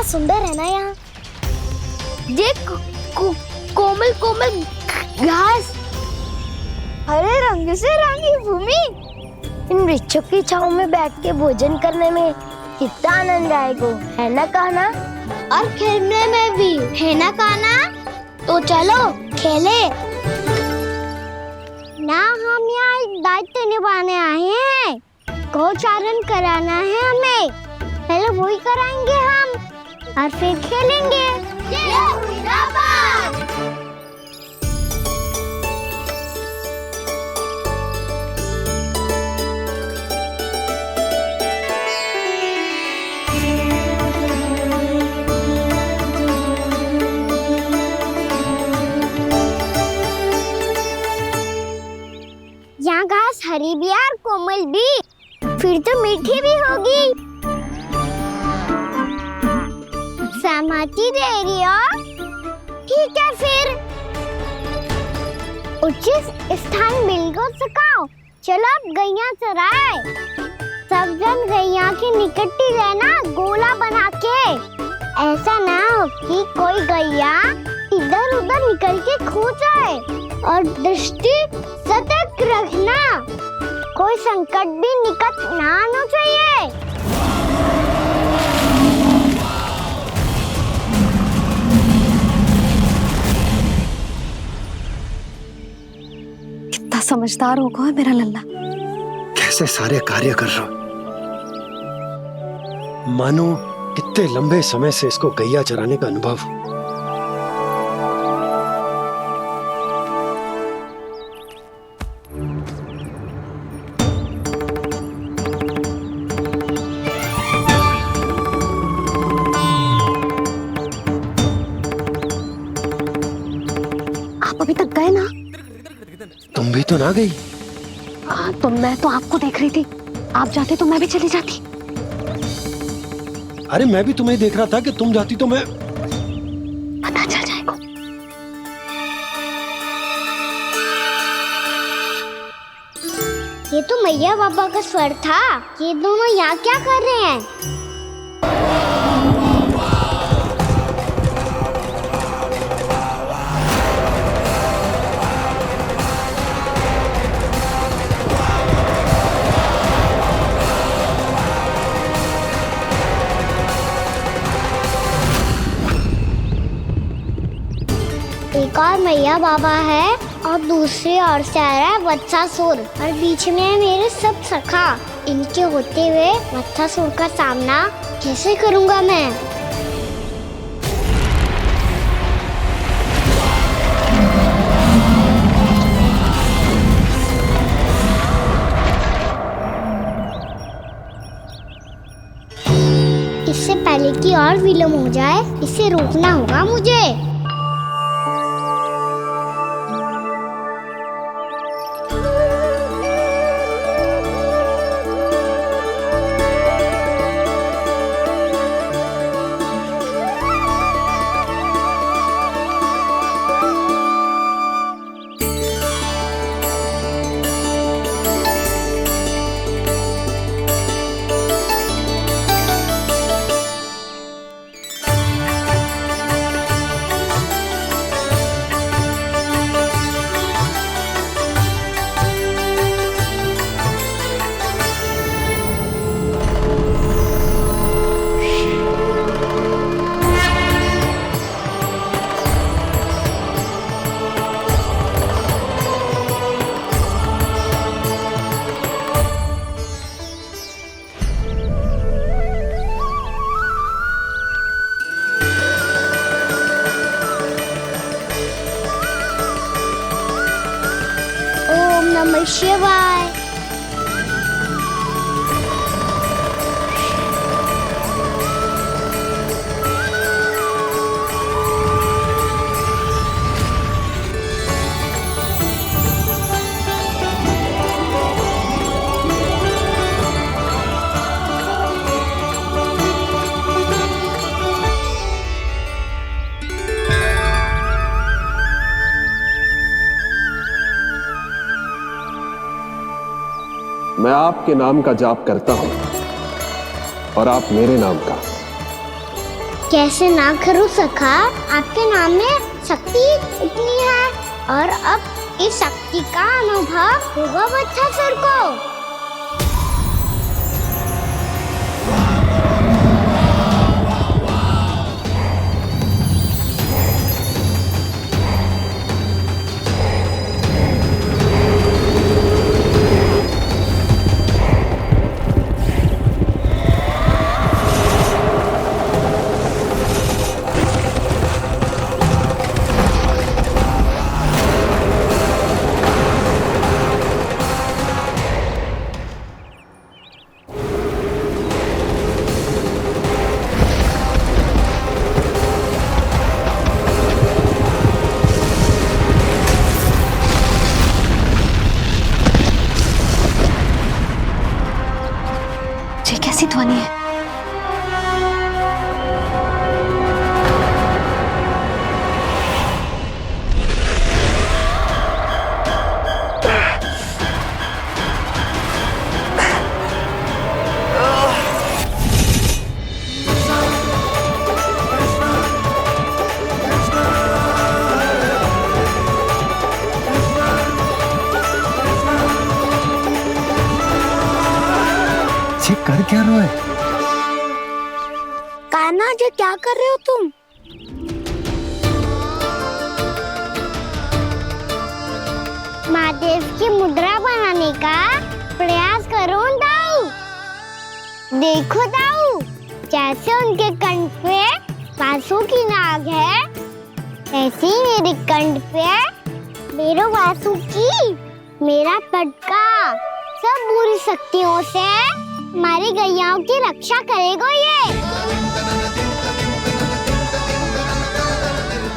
कितना सुंदर है ना यहाँ। देख कोमल कोमल घास, हरे रंग से रंगी भूमि। इन वृक्षों की छांव में बैठ के भोजन करने में कितना आनंद आएगा, है ना कहना? और खेलने में भी, है ना कहना? तो चलो खेले ना। हम यहाँ एक दायित्व निभाने आए हैं, गोचारण कराना है हमें। पहले वही कराएंगे हम और फिर खेलेंगे। यहाँ घास हरी भी और कोमल भी, फिर तो मीठी भी होगी। सहमति दे रही हो? ठीक है फिर उचित स्थान बिल्कुल सुखाओ। चलो अब गैया चराए। सब जन गैया के निकट ही रहना, गोला बना के। ऐसा ना हो कि कोई गैया इधर उधर निकल के खो जाए। और दृष्टि सतर्क रखना, कोई संकट भी निकट ना आना चाहिए। कितना समझदार होगा है मेरा लल्ला। कैसे सारे कार्य कर रहा, मानो कितने लंबे समय से इसको गैया चराने का अनुभव हो। आप अभी तक गए ना? तुम भी तो ना गई। तो मैं तो आपको देख रही थी, आप जाते तो मैं भी चली जाती। अरे मैं भी तुम्हें देख रहा था कि तुम जाती तो मैं। पता चल जाएगा। ये तो मैया बाबा का स्वर था। ये दोनों यहाँ क्या कर रहे हैं? एक और मैया बाबा है और दूसरी ओर से आ रहा है वत्सासुर, और बीच में है मेरे सब सखा। इनके होते हुए वत्सासुर का सामना कैसे करूंगा मैं? इससे पहले कि और विलंब हो जाए, इसे रोकना होगा मुझे। नमः शिवाय। मैं आपके नाम का जाप करता हूं और आप मेरे नाम का। कैसे ना करूं सखा, आपके नाम में शक्ति इतनी है। और अब इस शक्ति का अनुभव होगा बच्चासुर को। ये कैसी ध्वनि है? कर क्या रहे हो? कान्हा जी क्या कर रहे हो तुम? महादेव की मुद्रा बनाने का प्रयास करो दाऊ। देखो दाऊ, जैसे उनके कंठ पे वासु की नाग है, ऐसे ही मेरे कंठ पे मेरे वासु की मेरा पटका सब बुरी शक्तियों से हमारी गैयाओं की रक्षा करेगा ये।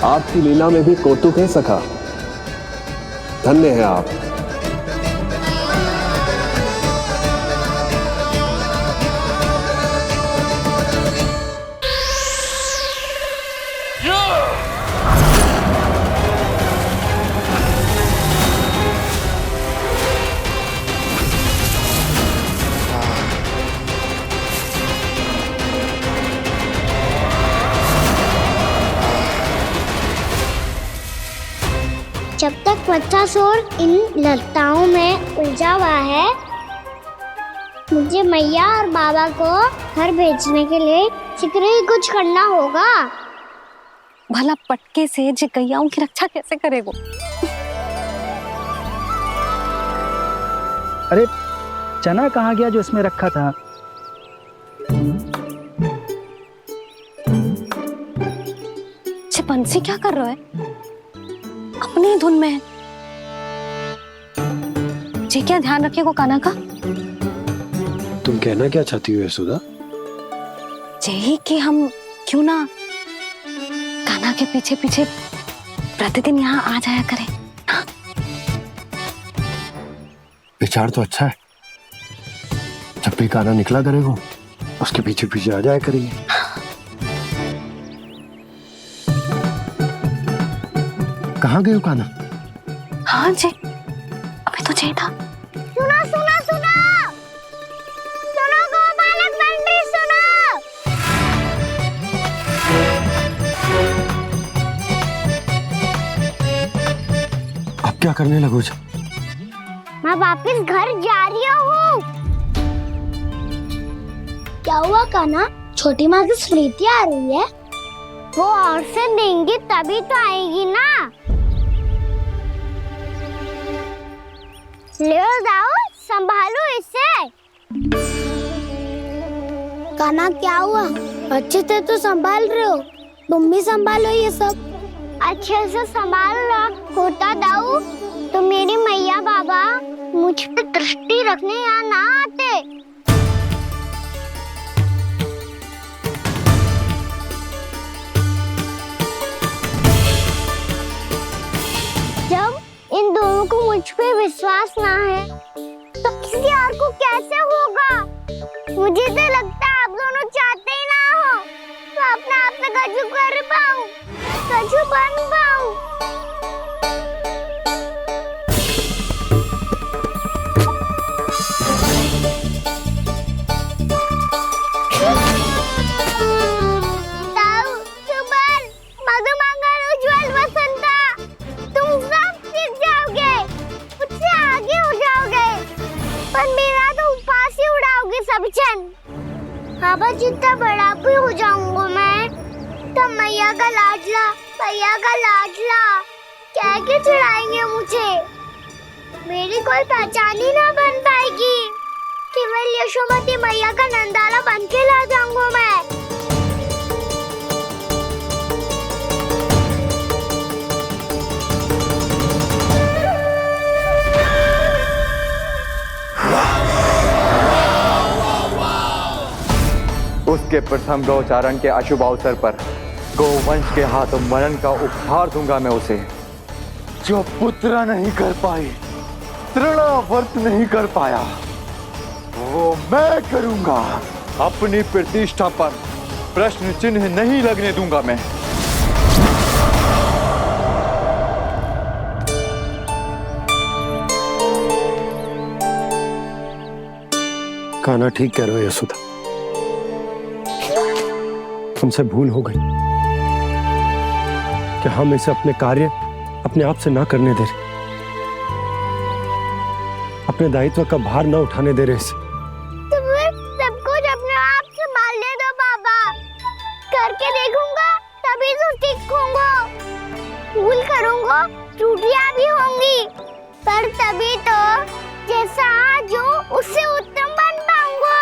आपकी लीला में भी कौतुक है सखा, धन्य है आप। जब तक बच्चासुर इन लताओं में उलझा हुआ है, मुझे मैया और बाबा को घर भेजने के लिए शीघ्र ही कुछ करना होगा। भला पटके से जे गैयाओं की रक्षा कैसे करेगा? अरे चना कहाँ गया जो इसमें रखा था? बंसी क्या कर रहा है? अपनी धुन में है। जी क्या ध्यान रखिएगा कान्हा का। तुम कहना क्या चाहती हो यशोदा? यही कि हम क्यों ना कान्हा के पीछे पीछे प्रतिदिन यहाँ आ जाया करें। हाँ? विचार तो अच्छा है। जब भी कान्हा निकला करेगा, उसके पीछे पीछे आ जाया करेंगे। कहाँ गए हो कान्हा? हाँ जी, अभी तो चाहिए था। सुनो सुनो सुनो सुनो गोपालक बंटी सुनो। अब क्या करने लगो? मैं वापस घर जा रही हूँ। क्या हुआ कान्हा? छोटी माँ की स्मृति आ रही है। वो और से देंगी तभी तो आएगी ना। ले जाओ, संभालो इसे। कान्हा क्या हुआ? अच्छे से तो संभाल रहे हो, तुम भी संभालो ये सब। अच्छे से संभाल रहा होता दाऊ तो मेरी मैया बाबा मुझ पे दृष्टि रखने यहाँ ना आते। जब इन दोनों को मुझ पे विश्वास ना है तो किसी और को कैसे होगा? मुझे तो लगता है आप दोनों चाहते ही ना हो तो अपने आप से कछु कर पाऊं, कछु बन पाऊं। ताऊ, सफिशिएंट। बाबा जितना बड़ा भी हो जाऊंगा मैं, तब मैया का लाडला कह के चिढ़ाएंगे मुझे। मेरी कोई पहचान ही ना बन पाएगी। केवल यशोमती मैया का नंदाला बन के ला जाऊंगा मैं। उसके प्रथम गौचारण के अशुभ अवसर पर गोवंश के हाथों मरण का उपहार दूंगा मैं उसे। जो पुत्र नहीं कर पाई, तृणावर्त नहीं कर पाया, वो मैं करूंगा। अपनी प्रतिष्ठा पर प्रश्न चिन्ह नहीं लगने दूंगा मैं। कान्हा ठीक कह रहे हो यशोदा, हमसे भूल हो गई कि हम इसे अपने कार्य अपने आप से ना करने दे रहे, अपने दायित्व का भार ना उठाने दे रहे इसे। तो फिर सब कुछ अपने आप से संभालने दो बाबा। करके देखूंगा तभी तो सीखूंगा। भूल करूंगा, त्रुटियां भी होंगी, पर तभी तो जैसा आज हूं उससे उत्तम बन पाऊंगा।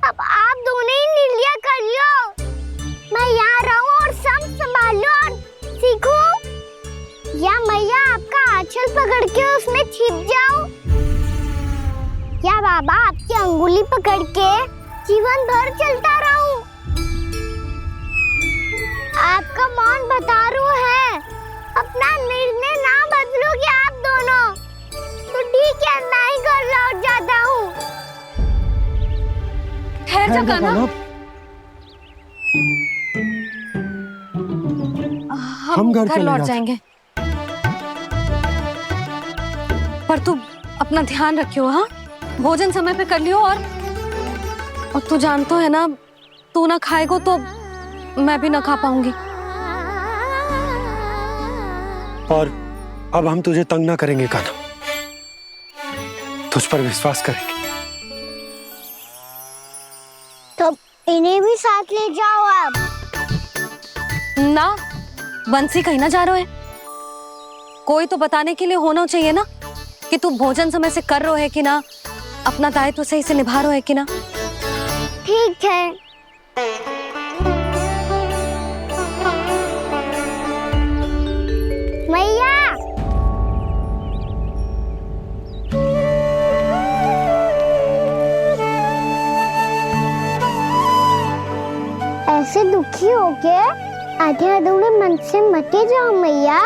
अब आप दोनों ही निर्णय कर लो। मैं यहाँ रहूं और सब संभाल लो और सीखूं, या मैया आपका आंचल पकड़ के उसमें छिप जाऊं, या बाबा आपकी अंगुली पकड़ के जीवन भर चलता रहूं। आपका मौन बता रू है। अपना निर्णय ना बदलोगे आप दोनों तो ठीक है, मैं ही घर लौट जाता हूँ। ठहर जा कान्हा, हम घर लौट जाएंगे, पर तू अपना ध्यान रखियो। हाँ, भोजन समय पे कर लियो। और तू जानतो है ना, तू ना खाएगो तो मैं भी ना खा पाऊंगी। और अब हम तुझे तंग ना करेंगे कान्हा, तुझ पर विश्वास करेंगे। तो इन्हें भी साथ ले जाओ आप। ना, बंसी कहीं ना जा रहे है। कोई तो बताने के लिए होना चाहिए ना कि तू भोजन समय से कर रहे है कि ना, अपना दायित्व सही से निभा रहे है कि ना। ठीक है। मैया, ऐसे दुखी हो के आधे अधूरे मन से मत जाओ मैया।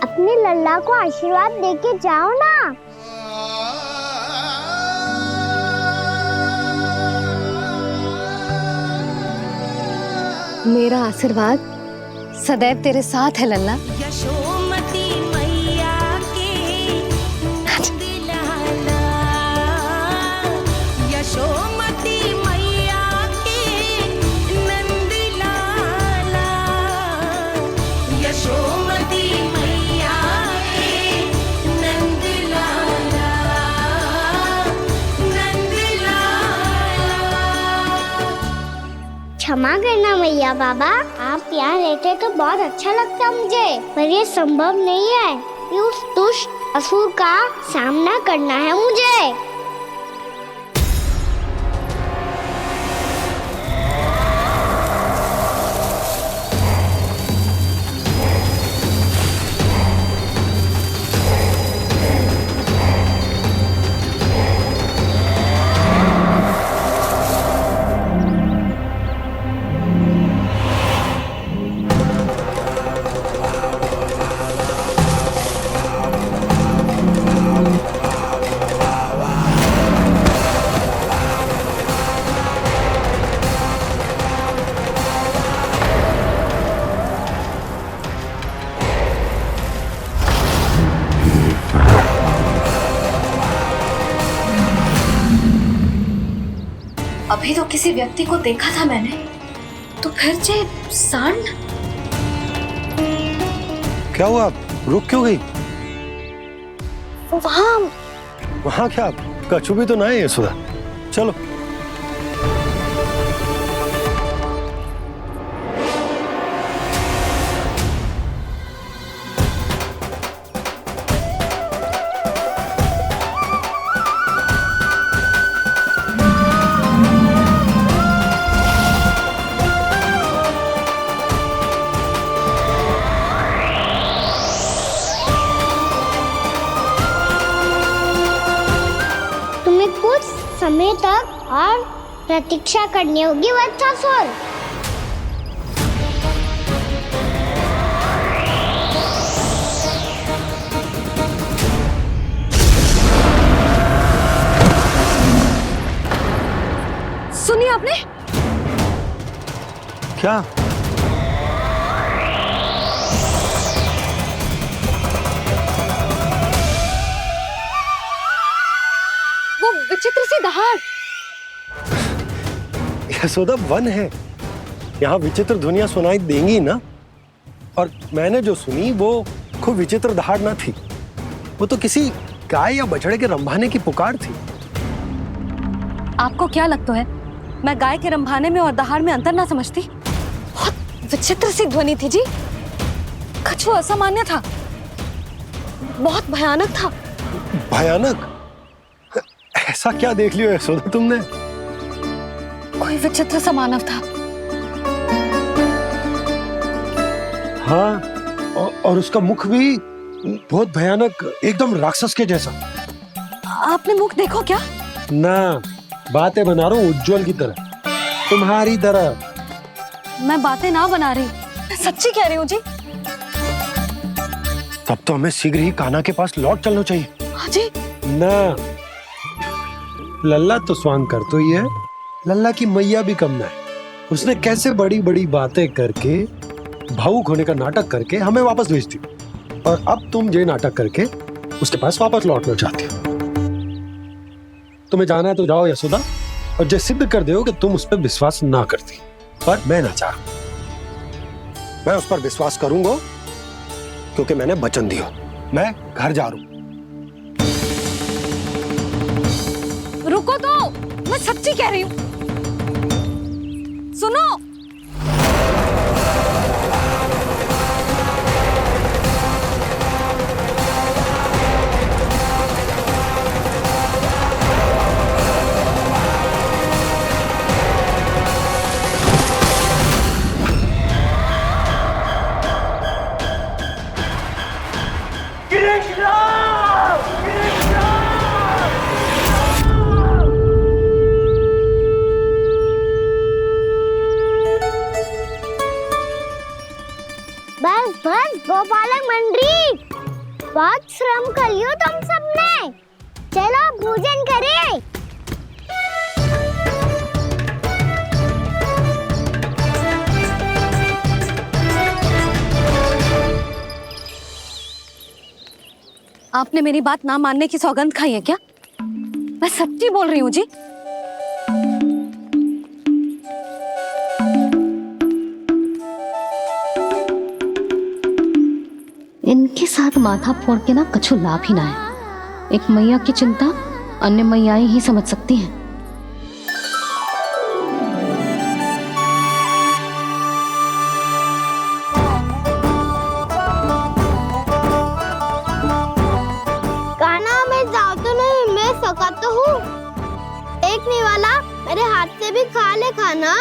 अपने लल्ला को आशीर्वाद देके जाओ ना। मेरा आशीर्वाद सदैव तेरे साथ है लल्ला। यशोमती मैया के नंद लाला, यशोमती मैया के नंद लाला, यशोमती मैया के नंद लाला, नंद लाला। क्षमा करना मैया बाबा, आप यहाँ रहते तो बहुत अच्छा लगता मुझे, पर ये संभव नहीं है। ये उस दुष्ट असुर का सामना करना है मुझे। अभी तो किसी व्यक्ति को देखा था मैंने, तो फिर जे सांड। क्या हुआ, रुक क्यों गई? वहाँ वहाँ क्या, कछु भी तो नहीं है सुधा। चलो। तुम्हें कुछ समय तक और प्रतीक्षा करनी होगी वत्सासुर। सुनिए आपने? क्या? वो विचित्र सी दहाड़। यशोदा, वन है, यहाँ विचित्र ध्वनियां सुनाई देंगी ना। और मैंने जो सुनी वो खूब विचित्र दहाड़ ना थी, वो तो किसी गाय या बछड़े के रंभाने की पुकार थी। आपको क्या लगता है मैं गाय के रंभाने में और दहाड़ में अंतर ना समझती? बहुत विचित्र सी ध्वनि थी जी। कछु असामान्य था, बहुत भयानक था। भयानक? ऐसा क्या देख लियो यशोदा तुमने? कोई विचित्र सा मानव था। हाँ, और उसका मुख भी बहुत भयानक, एकदम राक्षस के जैसा। आपने मुख देखो क्या? ना, बातें बना रहा हूँ उज्जवल की तरह, तुम्हारी तरह। मैं बातें ना बना रही, मैं सच्ची कह रही हूँ जी। तब तो हमें शीघ्र ही कान्हा के पास लौट चलना चाहिए। हाँ जी। ना, लल्ला तो स्वांग कर तो ही है, लल्ला की मैया भी कम ना है। उसने कैसे बड़ी बड़ी बातें करके, भावुक होने का नाटक करके हमें वापस भेज दी, और अब तुम ये नाटक करके उसके पास वापस लौटना चाहती हो। तुम्हें जाना है तो जाओ यशोदा, और जो सिद्ध कर दो कि तुम उस पर विश्वास ना करती। पर मैं ना चाहूं, मैं उस पर विश्वास करूंगा क्योंकि मैंने वचन दिया। मैं घर जा रहा हूं। रुको तो, मैं सच्ची कह रही हूँ। सुनो। बस बस गोपालक मंडली, बहुत श्रम कर लियो तुम सबने। चलो भोजन करें। आपने मेरी बात ना मानने की सौगंध खाई है क्या? मैं सच्ची बोल रही हूँ जी। इनके साथ माथा फोड़ के ना कछु लाभ ही ना है। एक मैया की चिंता अन्य मैयाएं ही समझ सकती हैं। कान्हा, मैं जाऊँ तो नहीं, मैं सका तो हूँ। एक नहीं वाला मेरे हाथ से भी खा ले खाना।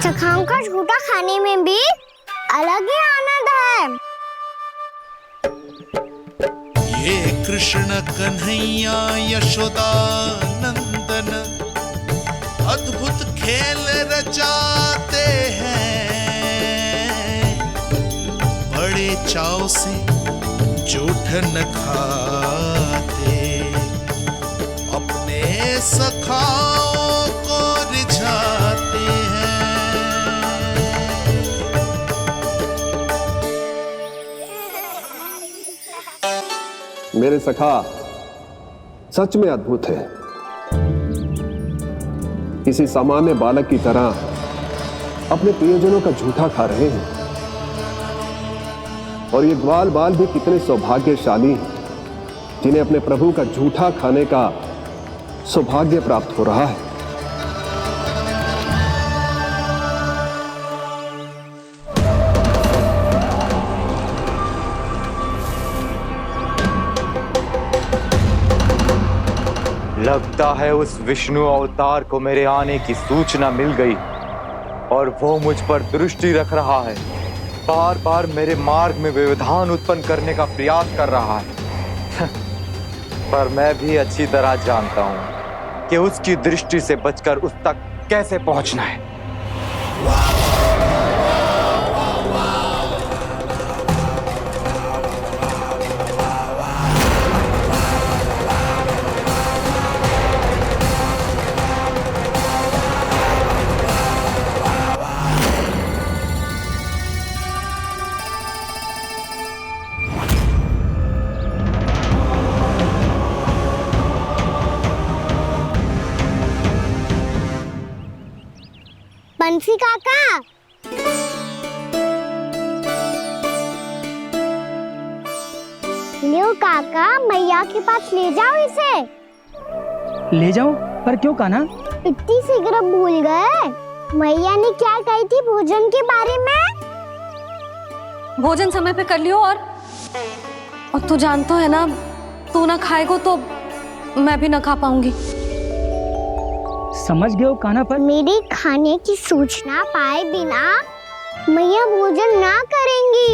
चखाओं का झूठा खाने में भी अलग ही आनंद है। ये कृष्ण कन्हैया यशोदा नंदन अद्भुत खेल रचाते हैं, बड़े चाव से जूठ न खाते, अपने सखाओं को रिझाते हैं। मेरे सखा सच में अद्भुत है। किसी सामान्य बालक की तरह अपने प्रियजनों का झूठा खा रहे हैं। और ये ग्वाल बाल भी कितने सौभाग्यशाली हैं जिन्हें अपने प्रभु का झूठा खाने का सौभाग्य प्राप्त हो रहा है। लगता है उस विष्णु अवतार को मेरे आने की सूचना मिल गई और वो मुझ पर दृष्टि रख रहा है। बार बार मेरे मार्ग में व्यवधान उत्पन्न करने का प्रयास कर रहा है। पर मैं भी अच्छी तरह जानता हूं कि उसकी दृष्टि से बचकर उस तक कैसे पहुंचना है। बंसी काका, लियो काका, मैया के पास ले जाओ इसे। ले जाऊं? पर क्यों कान्हा? इतनी शीघ्र भूल गए? मैया ने क्या कही थी भोजन के बारे में? भोजन समय पे कर लियो। और तू जानता है ना, तू ना खाएगो तो मैं भी ना खा पाऊंगी। समझ गए हो कान्हा, पर मेरे खाने की सूचना पाए बिना मैया भोजन ना करेंगी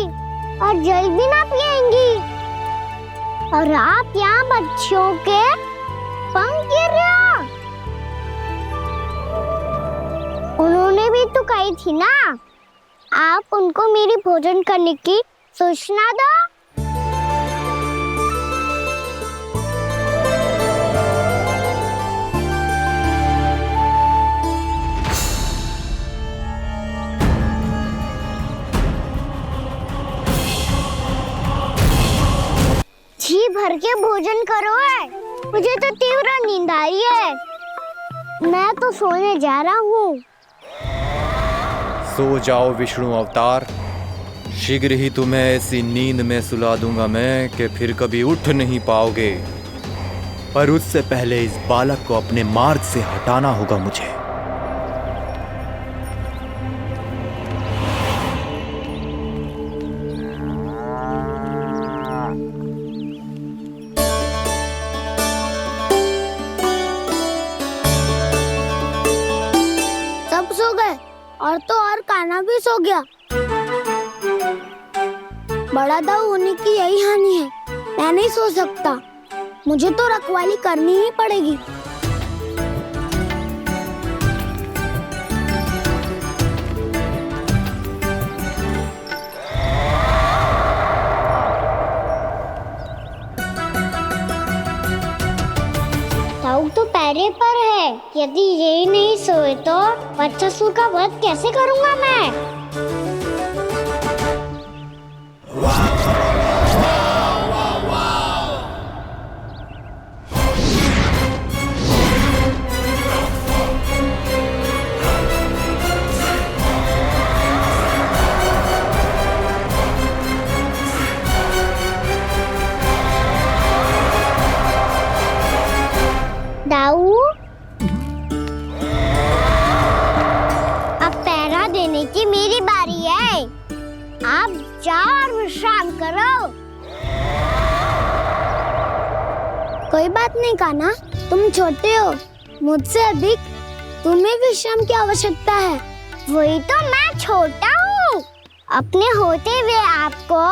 और जल भी ना पिएंगी। और आप यहाँ बच्चों के पंख गिर रहे हो। उन्होंने भी तो कही थी ना, आप उनको मेरी भोजन करने की सूचना दो। जी भर के भोजन करो है, मुझे तो तीव्र नींद आ रही है। मैं तो सोने जा रहा हूँ। सो जाओ विष्णु अवतार, शीघ्र ही तुम्हें ऐसी नींद में सुला दूंगा मैं कि फिर कभी उठ नहीं पाओगे। पर उससे पहले इस बालक को अपने मार्ग से हटाना होगा मुझे। सब सो गए और तो और कान्हा भी सो गया। बड़ा दाऊ होने की यही हानि है। मैं नहीं सो सकता, मुझे तो रखवाली करनी ही पड़ेगी। दाऊ तो पैरे पर है। यदि यही नहीं सोए तो बच्चासुर का वध कैसे करूंगा मैं? दाऊ, अब पहरा देने की मेरी बारी है। आप जाओ और विश्राम करो। कोई बात नहीं कान्हा, तुम छोटे हो, मुझसे अधिक तुम्हें विश्राम की आवश्यकता है। वही तो मैं छोटा हूँ, अपने होते हुए आपको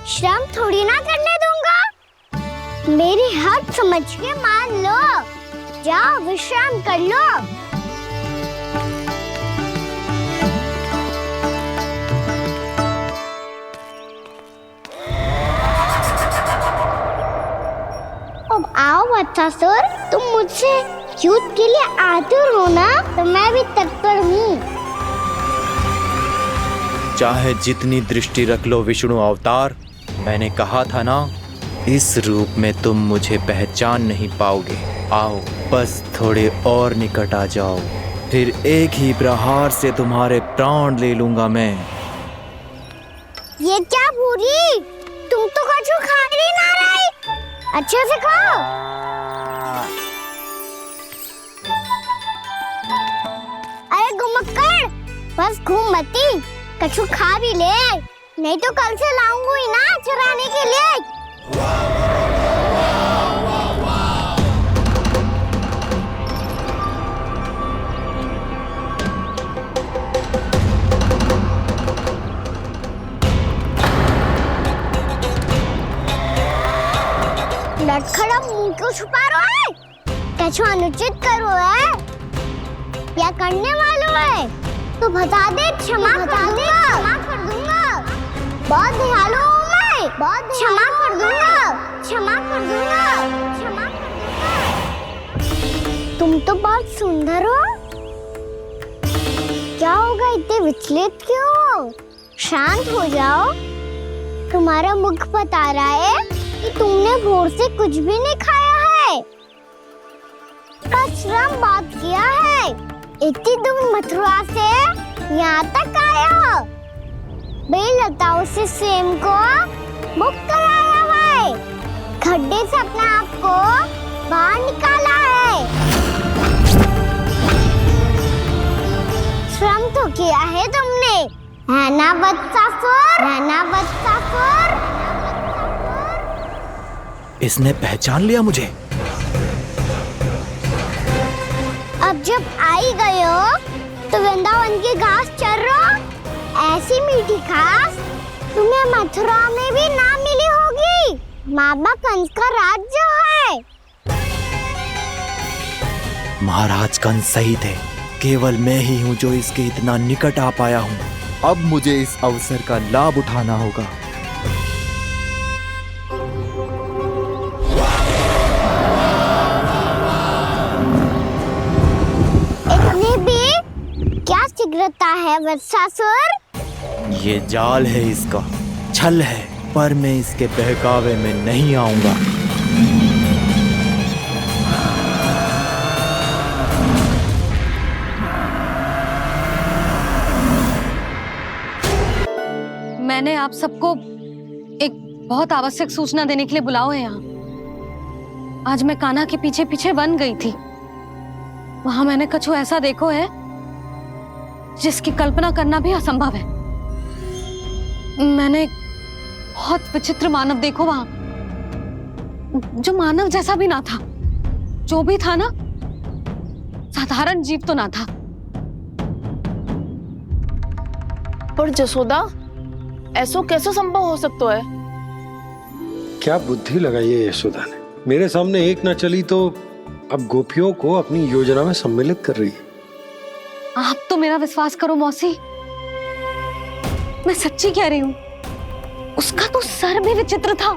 श्रम थोड़ी ना करने दूंगा। मेरी हद समझ के मान लो। जाओ विश्राम कर लो। अब आओ बच्चासुर, तुम मुझसे युद्ध के लिए आतुर हो ना, तो मैं भी तत्पर हूँ। चाहे जितनी दृष्टि रख लो विष्णु अवतार, मैंने कहा था ना, इस रूप में तुम मुझे पहचान नहीं पाओगे। आओ बस थोड़े और निकट आ जाओ, फिर एक ही प्रहार से तुम्हारे प्राण ले लूंगा मैं। ये क्या भूरी, तुम तो कछु खा ही ना रही, अच्छे से खाओ। अरे घुमक्कड़, बस घूम मती, कछु खा भी ले, नहीं तो कल से लाऊंगा ही ना चुराने के लिए। लटखड़ा मुंह क्यों छुपा रहा है? कछु अनुचित करो है या करने वालों है तो बता दे, क्षमा कर दूंगा। बहुत दयालु हूँ मैं, बहुत क्षमा कर दूंगा। तुम तो बहुत सुंदर हो, क्या होगा, इतने विचलित क्यों हो? शांत हो जाओ, तुम्हारा मुख बता रहा है कि तुमने भोर से कुछ भी नहीं खाया है, श्रम बात किया है, इतनी दूर मथुरा से यहाँ तक आए हो, बेलताओं से सेम को मुक्त कराया है, खड्डे से अपने आप को बाहर निकाला है, श्रम तो किया है तुमने, है ना वत्सासुर? इसने पहचान लिया मुझे। अब जब आई गए हो तो वृंदावन की घास चर रहो, ऐसी मीठी घास तुम्हें मथुरा में भी ना मिली होगी। मामा कंस का राज्य है। महाराज कंस सही थे, केवल मैं ही हूँ जो इसके इतना निकट आ पाया हूँ। अब मुझे इस अवसर का लाभ उठाना होगा। इतनी भी क्या शीघ्रता है वत्सासुर? ये जाल है इसका, छल है, पर मैं इसके बहकावे में नहीं आऊंगा। मैंने आप सबको एक बहुत आवश्यक सूचना देने के लिए बुलाओ है यहाँ। आज मैं कान्हा के पीछे पीछे वन गई थी, वहां मैंने कछु ऐसा देखो है जिसकी कल्पना करना भी असंभव है। मैंने बहुत विचित्र मानव देखो वहां, जो मानव जैसा भी ना था, जो भी था ना साधारण जीव तो ना था। पर जसोदा, ऐसा कैसे संभव हो सकता है? क्या बुद्धि लगाई है यशोदा ने, मेरे सामने एक ना चली तो अब गोपियों को अपनी योजना में सम्मिलित कर रही है। आप तो मेरा विश्वास करो मौसी, मैं सच्ची कह रही हूँ, उसका तो सर भी विचित्र था।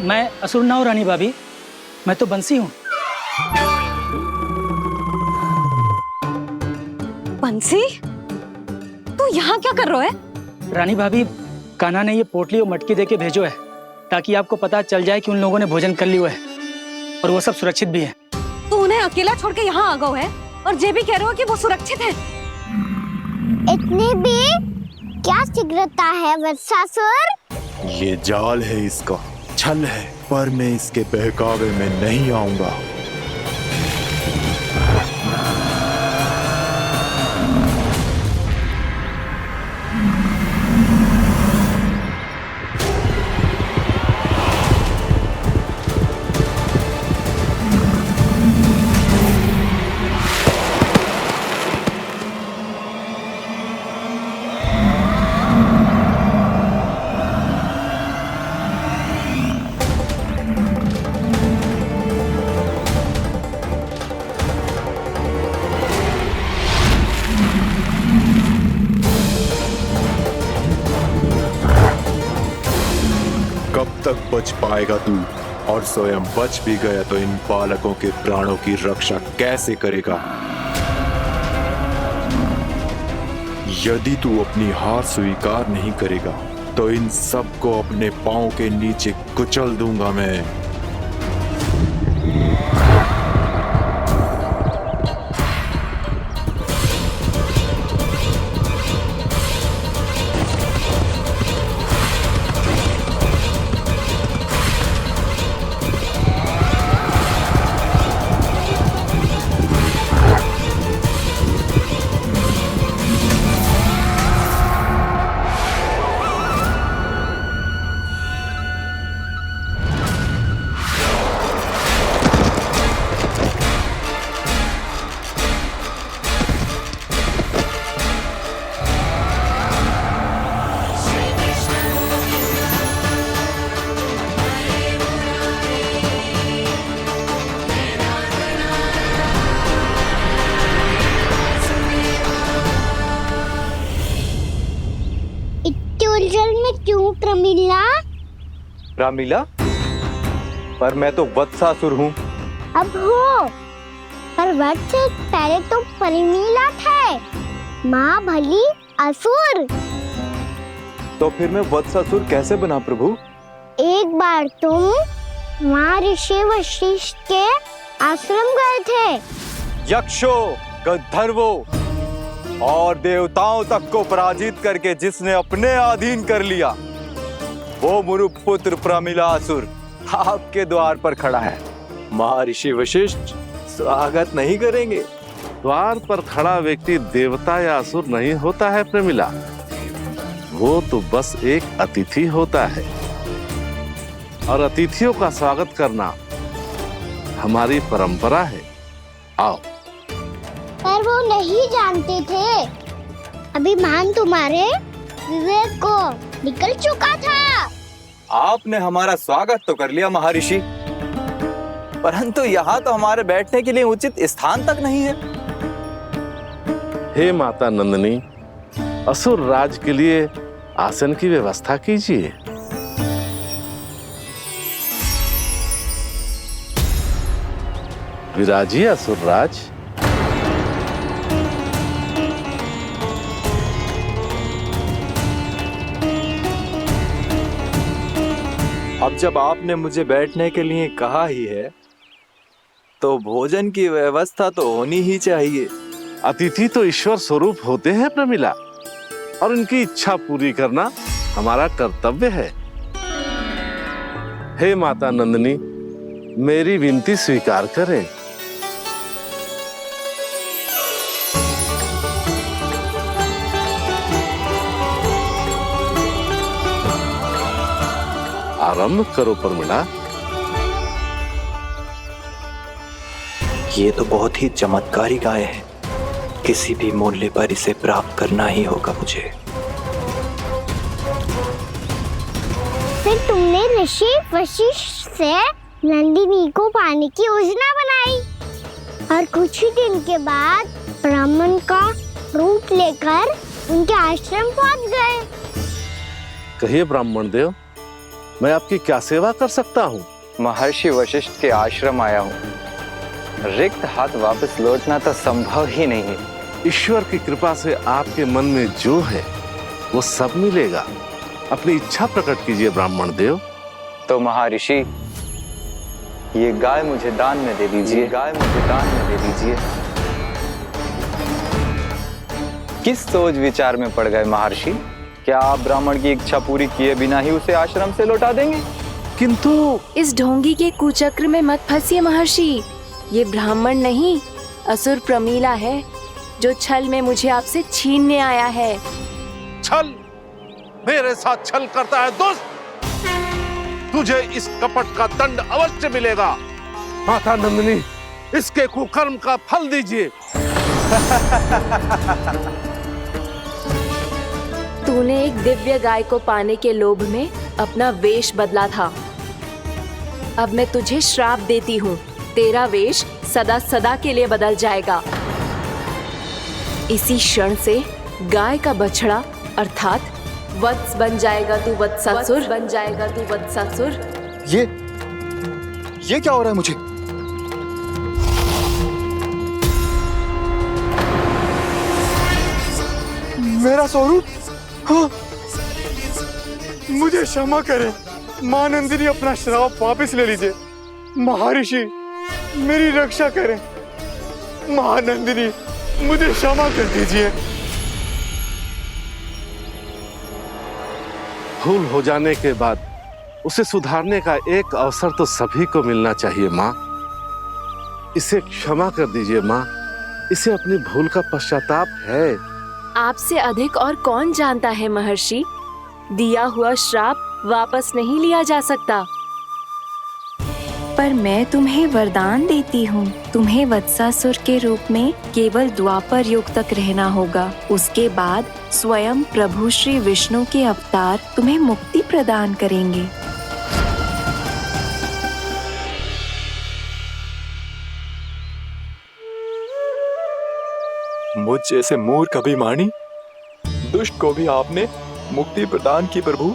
मैं असुर ना हूं रानी भाभी, मैं तो बंसी हूँ। बंसी, तू यहाँ क्या कर रहा है? रानी भाभी, कान्हा ने ये पोटली और मटकी देके भेजो है ताकि आपको पता चल जाए कि उन लोगों ने भोजन कर लिया है और वो सब सुरक्षित भी है। तू उन्हें अकेला छोड़ के यहाँ आ गए है और ये भी कह रहे हो कि वो सुरक्षित है। इतनी भी क्या शीघ्रता है वत्सासुर? ये जाल है इसका, छल है, पर मैं इसके बहकावे में नहीं आऊंगा। कब तक बच पाएगा तू? और स्वयं बच भी गया तो इन बालकों के प्राणों की रक्षा कैसे करेगा? यदि तू अपनी हार स्वीकार नहीं करेगा तो इन सबको अपने पांव के नीचे कुचल दूंगा मैं। उलझन में क्यों प्रमिला? रामीला, पर मैं तो वत्सासुर हूँ। अब हो, पर वत्स से पहले तो प्रमिला थे, माँ भली असुर। तो फिर मैं वत्सासुर कैसे बना प्रभु? एक बार तुम माँ ऋषि वशिष्ठ के आश्रम गए थे। यक्षों, गंधर्वों और देवताओं तक को पराजित करके जिसने अपने अधीन कर लिया, वो मुरुपुत्र प्रमिलासुर आपके द्वार पर खड़ा है। महर्षि वशिष्ठ स्वागत नहीं करेंगे? द्वार पर खड़ा व्यक्ति देवता या असुर नहीं होता है प्रमिला, वो तो बस एक अतिथि होता है और अतिथियों का स्वागत करना हमारी परंपरा है। आओ। पर वो नहीं जानते थे, अभिमान तुम्हारे विवेक को निकल चुका था। आपने हमारा स्वागत तो कर लिया महर्षि, परंतु यहाँ तो हमारे बैठने के लिए उचित स्थान तक नहीं है। हे माता नंदिनी, असुर राज के लिए आसन की व्यवस्था कीजिए। विराजिए असुर राज। अब जब आपने मुझे बैठने के लिए कहा ही है, तो भोजन की व्यवस्था तो होनी ही चाहिए। अतिथि तो ईश्वर स्वरूप होते हैं प्रमिला, और उनकी इच्छा पूरी करना हमारा कर्तव्य है। हे माता नंदिनी, मेरी विनती स्वीकार करें। आरंभ करो प्रमिला। ये तो बहुत ही चमत्कारी गाय है, किसी भी मूल्य पर इसे प्राप्त करना ही होगा मुझे। फिर तुमने ऋषि वशिष्ठ से नंदिनी को पाने की योजना बनाई और कुछ ही दिन के बाद ब्राह्मण का रूप लेकर उनके आश्रम पहुंच गए। कहिए ब्राह्मण देव, मैं आपकी क्या सेवा कर सकता हूँ? महर्षि वशिष्ठ के आश्रम आया हूँ, रिक्त हाथ वापस लौटना तो संभव ही नहीं है। ईश्वर की कृपा से आपके मन में जो है वो सब मिलेगा। अपनी इच्छा प्रकट कीजिए ब्राह्मण देव। तो महर्षि, ये गाय मुझे दान में दे दीजिए। गाय मुझे दान में दे दीजिए। किस सोच विचार में पड़ गए महर्षि? क्या आप ब्राह्मण की इच्छा पूरी किए बिना ही उसे आश्रम से लौटा देंगे? किंतु इस ढोंगी के कुचक्र में मत फंसिए महर्षि। ये ब्राह्मण नहीं, असुर प्रमिला है, जो छल में मुझे आपसे छीनने आया है। छल? मेरे साथ छल करता है दुष्ट? तुझे इस कपट का दंड अवश्य मिलेगा। माता नंदिनी, इसके कुकर्म का फल दीजिए। तूने एक दिव्य गाय को पाने के लोभ में अपना वेश बदला था। अब मैं तुझे श्राप देती हूँ, तेरा वेश सदा सदा के लिए बदल जाएगा। इसी क्षण से गाय का बछड़ा अर्थात वत्स बन जाएगा तू वत्सासुर, बन जाएगा तू वत्सासुर। ये क्या हो रहा है मुझे? मेरा स्वरूप? हाँ। मुझे क्षमा करें मां नंदिनी, अपना श्राप वापस ले लीजिए। महर्षि मेरी रक्षा करें। महानंदिनी मुझे क्षमा कर दीजिए। भूल हो जाने के बाद उसे सुधारने का एक अवसर तो सभी को मिलना चाहिए माँ। इसे क्षमा कर दीजिए माँ, इसे अपनी भूल का पश्चाताप है। आपसे अधिक और कौन जानता है महर्षि, दिया हुआ श्राप वापस नहीं लिया जा सकता। पर मैं तुम्हें वरदान देती हूँ, तुम्हें वत्सासुर के रूप में केवल द्वापर युग तक रहना होगा। उसके बाद स्वयं प्रभु श्री विष्णु के अवतार तुम्हें मुक्ति प्रदान करेंगे। मुझ जैसे मूर्ख अभिमानी दुष्ट को भी आपने मुक्ति प्रदान की प्रभु।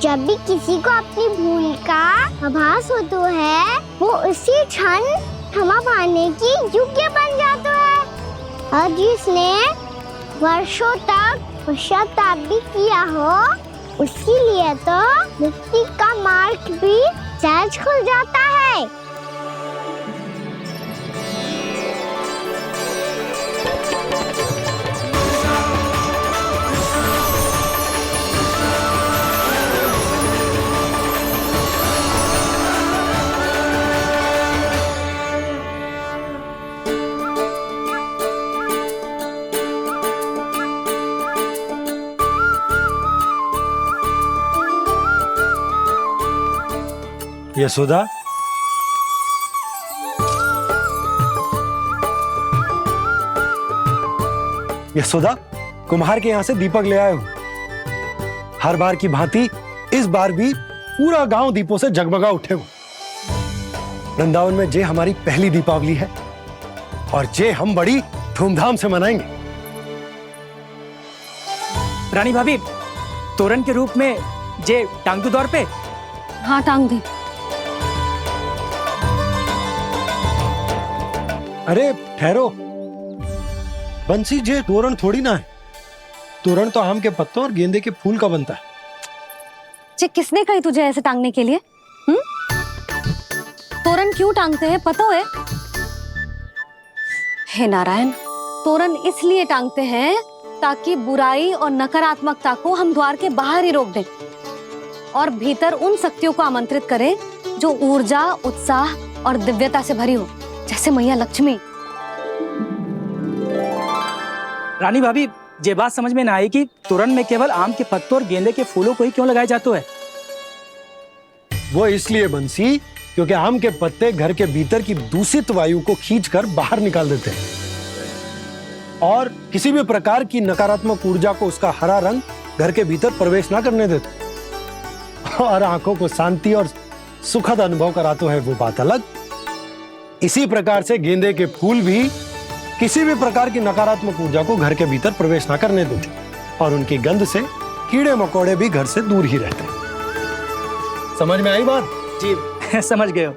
जब भी किसी को अपनी भूल का आभास होता है, वो उसी क्षण क्षमा पाने की योग्य बन जाता है। और जिसने वर्षों तक पश्चाताप भी किया हो, उसके लिए तो मुक्ति का मार्ग भी सहज खुल जाता है। यशोदा, यशोदा, कुम्हार के यहाँ से दीपक ले आए हूं। हर बार की भांति इस बार भी पूरा गांव दीपों से जगमगा उठे हो। वृंदावन में जे हमारी पहली दीपावली है और जे हम बड़ी धूमधाम से मनाएंगे। रानी भाभी, तोरण के रूप में जे टांग दो दौर पे। हाँ, टांग दी। अरे ठहरो, बंसी, जे तोरण थोड़ी ना है। तोरण तो आम के पत्तों और गेंदे के फूल का बनता है। जे किसने कही तुझे ऐसे टांगने के लिए? तोरण क्यों टांगते हैं पता है? हे नारायण, तोरण इसलिए टांगते हैं ताकि बुराई और नकारात्मकता को हम द्वार के बाहर ही रोक दें और भीतर उन शक्तियों को आमंत्रित करें जो ऊर्जा, उत्साह और दिव्यता से भरी हो, जैसे मैया लक्ष्मी। रानी भाभी, ये बात समझ में ना आई कि तोरण में केवल आम के पत्तों और गेंदे के फूलों को ही क्यों लगाया जाता है? वो इसलिए बंसी, क्योंकि आम के पत्ते घर के भीतर की दूषित वायु को खींचकर बाहर निकाल देते हैं और किसी भी प्रकार की नकारात्मक ऊर्जा को उसका हरा रंग घर के भीतर प्रवेश ना करने देते और आंखों को शांति और सुखद अनुभव कराते है, वो बात अलग। इसी प्रकार से गेंदे के फूल भी किसी भी प्रकार की नकारात्मक ऊर्जा को घर के भीतर प्रवेश ना करने देते और उनकी गंध से कीड़े मकोड़े भी घर से दूर ही रहते हैं। समझ में आई बात? जी समझ गए हो।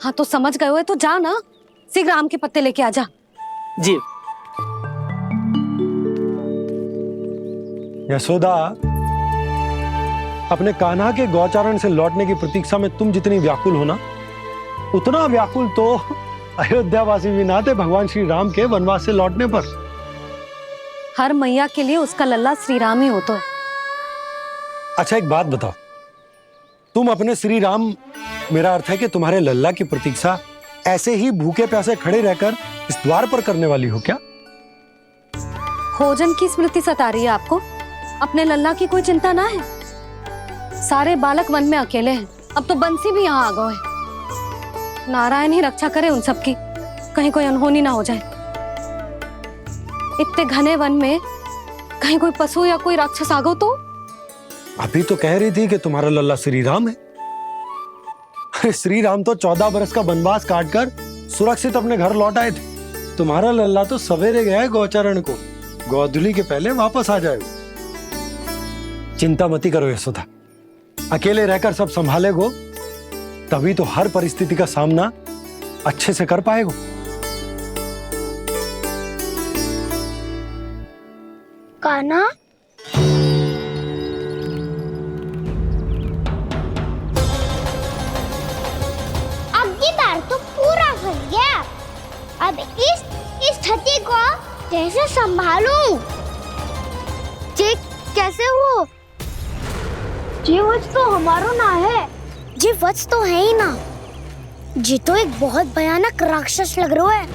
हाँ, तो समझ गए हो तो जा ना, शीघ्र आम के पत्ते लेके आ जा। जी। यशोदा, अपने कान्हा के गौचारण से लौटने की प्रतीक्षा में तुम जितनी व्याकुल हो ना, उतना व्याकुल तो अयोध्यावासी भी ना थे भगवान श्री राम के वनवास से लौटने पर। हर मैया के लिए उसका लल्ला श्री राम ही होता है। अच्छा, एक बात बताओ, तुम अपने श्री राम, मेरा अर्थ है कि तुम्हारे लल्ला की प्रतीक्षा ऐसे ही भूखे प्यासे खड़े रहकर इस द्वार पर करने वाली हो क्या? भोजन की स्मृति सता रही है आपको? अपने लल्ला की कोई चिंता ना है। सारे बालक वन में अकेले हैं, अब तो बंसी भी यहाँ आ गए हैं। नारायण ही रक्षा करे उन सबकी, कहीं कोई अनहोनी ना हो जाए। इतने घने वन में कहीं कोई पशु या कोई राक्षस आ गो तो? अभी तो कह रही थी कि तुम्हारा लल्ला श्री राम है। श्री राम तो 14 बरस का वनवास काटकर सुरक्षित अपने घर लौट आए थे। तुम्हारा लल्ला तो सवेरे गया है गौचरण को, गोधूली के पहले वापस आ जाएगा। चिंता मती करो यशोदा, अकेले रहकर सब संभालेगो तभी तो हर परिस्थिति का सामना अच्छे से कर पाएगो। कान्हा, अब की बार तो पूरा फंस गया। अब इस स्थिति को कैसे संभालूं? ये कैसे हो? ये वच तो हमारो ना है। ये वच तो है ही ना। ये तो एक बहुत भयानक राक्षस लग रहा है।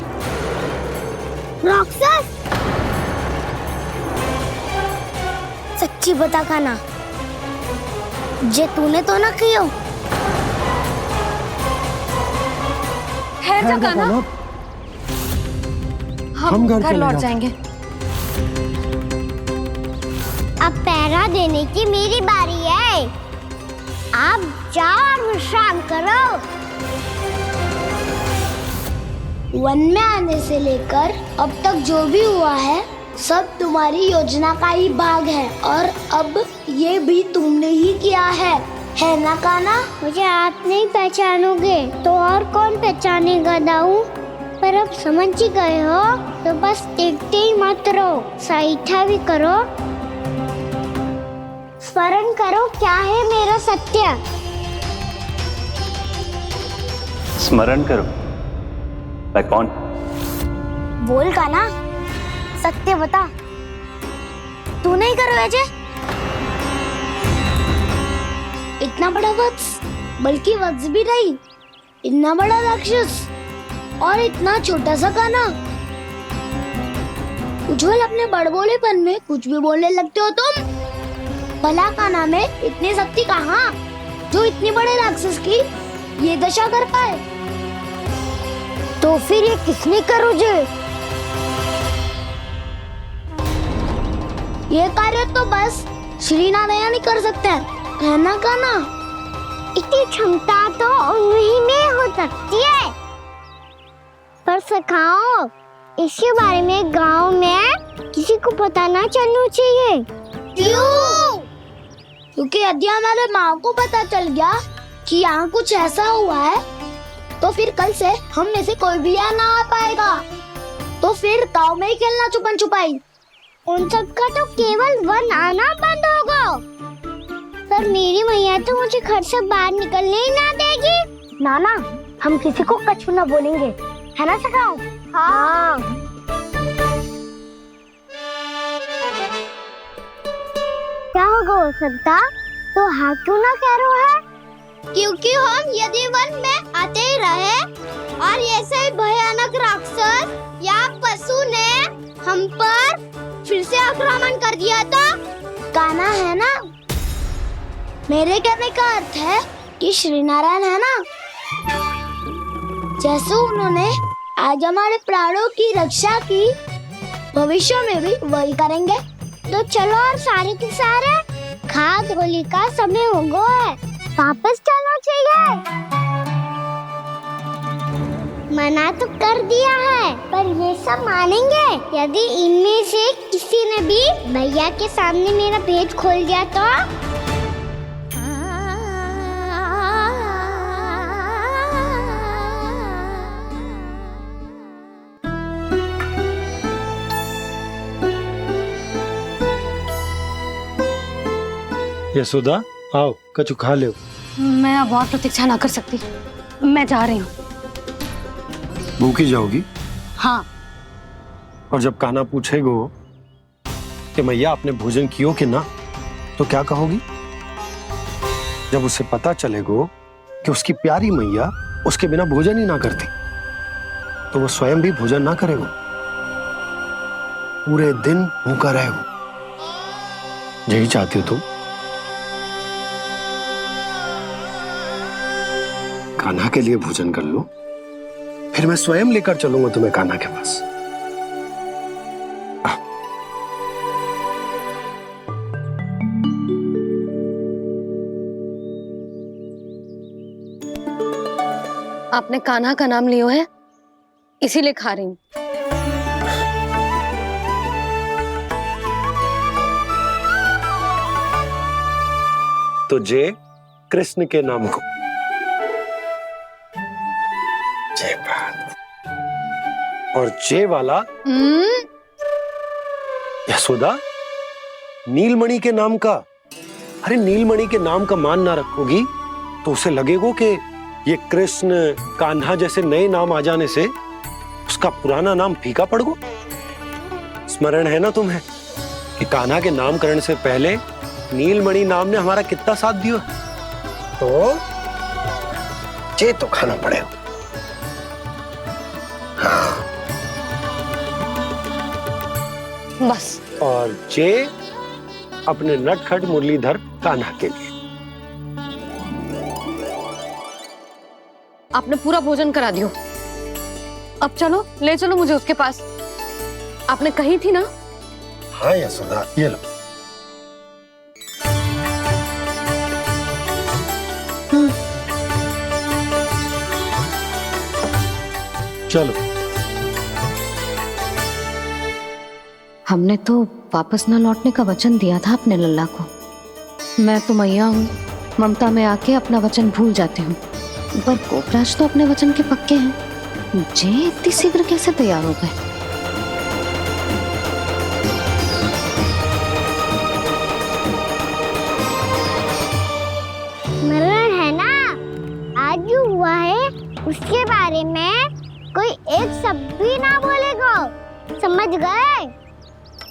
राक्षस? सच्ची बता कान्हा, जे तूने तो ना कियो? ठहर जा कान्हा, हम घर लौट जाएंगे। अब पहरा देने की मेरी बारी है। आप जाओ और विश्राम करो। वन में आने से लेकर अब तक जो भी हुआ है सब तुम्हारी योजना का ही भाग है, और अब ये भी तुमने ही किया है ना कान्हा? मुझे आप नहीं पहचानोगे तो और कौन पहचानेगा दाऊ? पर अब समझ ही गए हो तो बस देखते ही मत रहो, सहीठा भी करो। स्मरण करो क्या है मेरा सत्य। स्मरण करो? मैं कौन? बोल कान्हा, सत्य बता। तू नहीं करो अजय? इतना बड़ा वत्स, बल्कि वत्स भी नहीं, इतना बड़ा राक्षस और इतना छोटा सा कान्हा। उज्जवल अपने बड़बोलेपन में कुछ भी बोलने लगते हो तुम। भला कान्हा में इतनी शक्ति कहाँ जो इतने बड़े राक्षस की ये दशा कर पाए? तो फिर ये किसने करो जे? ये कार्य तो बस श्री नारायण ही कर सकते हैं, है ना कान्हा? इतनी क्षमता तो उन्हीं में हो सकती है। पर सखाओ, इसके बारे में गांव में किसी को पता ना चलना चाहिए। क्यों? क्योंकि यदि हमारे माँ को पता चल गया कि यहाँ कुछ ऐसा हुआ है तो फिर कल से हम में से कोई भी यहाँ ना आ पाएगा। तो फिर गांव में ही खेलना छुपन छुपाई। उन सब का तो केवल वन आना बंद होगा। पर मेरी मैया तो मुझे घर से बाहर निकलने ही ना देगी। नाना, हम किसी को कछु ना बोलेंगे, है ना सखाओ? हाँ। क्या होगा हो सकता? तो हाँ क्यों ना कह रहा है? क्योंकि हम यदि वन में आते ही रहे और ऐसे ही भयानक राक्षस या पशु ने हम पर फिर से आक्रमण कर दिया तो कान्हा, है ना? मेरे कहने का अर्थ है कि श्री नारायण है ना, जैसे उन्होंने आज हमारे प्राणों की रक्षा की, भविष्य में भी वही करेंगे। तो चलो और सारे के सारे खाद होली का समय हो गया है, वापस चलना चाहिए। मना तो कर दिया है, पर ये सब मानेंगे यदि इनमें से किसी ने भी भैया के सामने मेरा भेद खोल दिया तो? यशोदा, आओ कछु खा ले। मैं अब और प्रतीक्षा ना कर सकती, मैं जा रही हूँ। भूखी जाओगी? हाँ। और जब कान्हा पूछेगो कि मैया आपने भोजन कियो कि ना, तो क्या कहोगी? जब उसे पता चलेगो कि उसकी प्यारी मैया उसके बिना भोजन ही ना करती, तो वो स्वयं भी भोजन ना करेगो, पूरे दिन भूखा रहेगो। यही चाहती हो तुम? कान्हा के लिए भोजन कर लो, फिर मैं स्वयं लेकर चलूंगा तुम्हें कान्हा के पास। आपने कान्हा का नाम लियो है, इसीलिए खा रही हूँ। तो जे कृष्ण के नाम को। जय बात। और जे वाला यशोदा नीलमणि के नाम का। अरे नीलमणि के नाम का मान ना रखोगी तो उसे लगेगा कि ये कृष्ण कान्हा जैसे नए नाम आ जाने से उसका पुराना नाम फीका पड़ गो। स्मरण है ना तुम्हें कि कान्हा के नामकरण से पहले नीलमणि नाम ने हमारा कितना साथ दिया। तो जे तो खाना पड़ेगा। हाँ। बस। और जे अपने नटखट मुरलीधर कान्हा के लिए। आपने पूरा भोजन करा दियो। अब चलो, ले चलो मुझे उसके पास। आपने कही थी ना। हाँ यशोदा, ये लो। चलो। हमने तो वापस न लौटने का वचन दिया था अपने लल्ला को। मैं तो मैया हूँ, ममता में आके अपना वचन भूल जाती हूँ, पर गोपराज तो अपने वचन के पक्के हैं। जे इतनी शीघ्र कैसे तैयार हो गए? स्मरण है ना, आज जो हुआ है उसके बारे में कोई एक शब्द भी ना बोलेगा। समझ गए?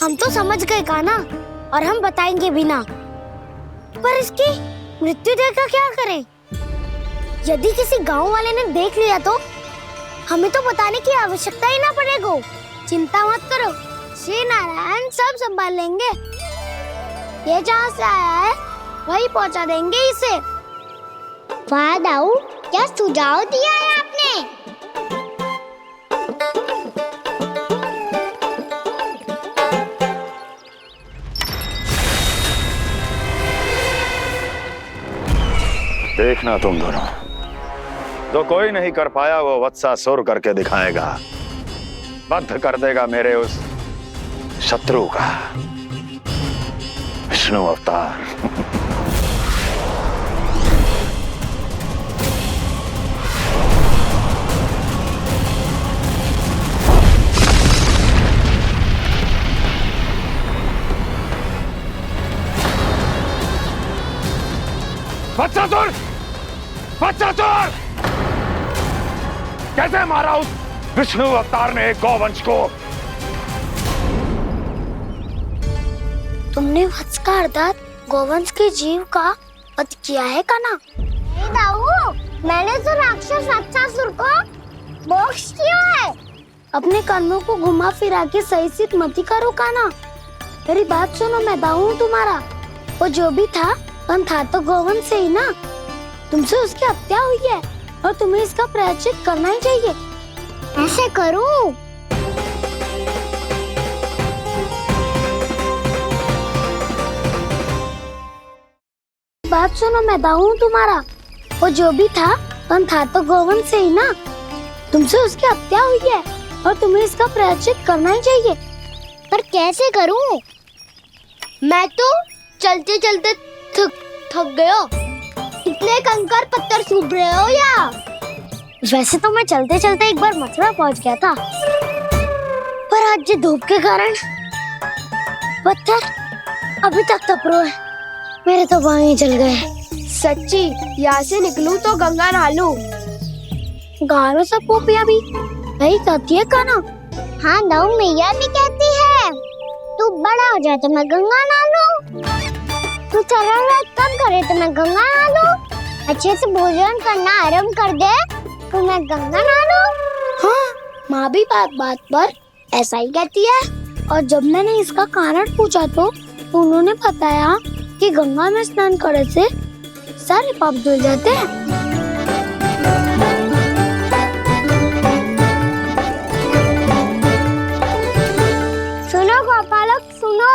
हम तो समझ गए कान्हा, और हम बताएंगे भी ना। पर इसकी मृत्यु देखकर क्या करें? यदि किसी गांव वाले ने देख लिया तो हमें तो बताने की आवश्यकता ही ना पड़ेगा। चिंता मत करो, श्री नारायण सब संभाल लेंगे। ये जहाँ से आया है वही पहुँचा देंगे इसे। वाह दाऊ, क्या सुझाव दिया है आपने। देखना तुम दोनों, जो कोई नहीं कर पाया वो वत्सासुर करके दिखाएगा। बंध कर देगा मेरे उस शत्रु का विष्णु अवतार। वत्सासुर! वत्सासुर! कैसे मारा उस विष्णु अवतार ने गौवंश को? तुमने वत्स का अर्थात गौवंश के जीव का वध किया है कान्हा? नहीं दाऊ, मैंने तो राक्षस वत्सासुर को मोक्ष किया है। अपने कर्मों को घुमा फिरा के सही सिद्ध मत करो कान्हा। मेरी बात सुनो, मैं दाऊ हूँ तुम्हारा। वो जो भी था तो गौवंश से ही ना। तुमसे उसकी हत्या हुई है और तुम्हें इसका प्रायश्चित करना ही चाहिए। ऐसे करूं? बात सुनो, मैं दाऊ हूँ तुम्हारा। वो जो भी था तो गौवंश से ही ना। तुमसे उसकी हत्या हुई है और तुम्हें इसका प्रायश्चित करना ही चाहिए। पर कैसे करूं? मैं तो चलते चलते थक गया। इतने कंकर पत्थर सूख रहे हो या? वैसे तो मैं चलते चलते एक बार मथुरा पहुंच गया था, पर आज ये धूप के कारण पत्थर अभी तक तप रहे हैं। मेरे तो पाँव ही जल गए। सच्ची, यहाँ से निकलूं तो गंगा नहा लूं। गाँव में सब पोपिया भी यही कहती है कान्हा। हाँ दाऊ, मैया भी कहती है तू बड़ा हो जाए तो मैं गंगा नहा लूं, तू चरण व्रत कम करे तो मैं गंगा नहा लूं, अच्छे से भोजन करना आरंभ कर दे तो मैं गंगा नहा लूं। हाँ, माँ भी बात बात पर ऐसा ही कहती है। और जब मैंने इसका कारण पूछा तो उन्होंने बताया कि गंगा में स्नान करने से सारे पाप धुल जाते हैं। सुनो गोपालक, सुनो,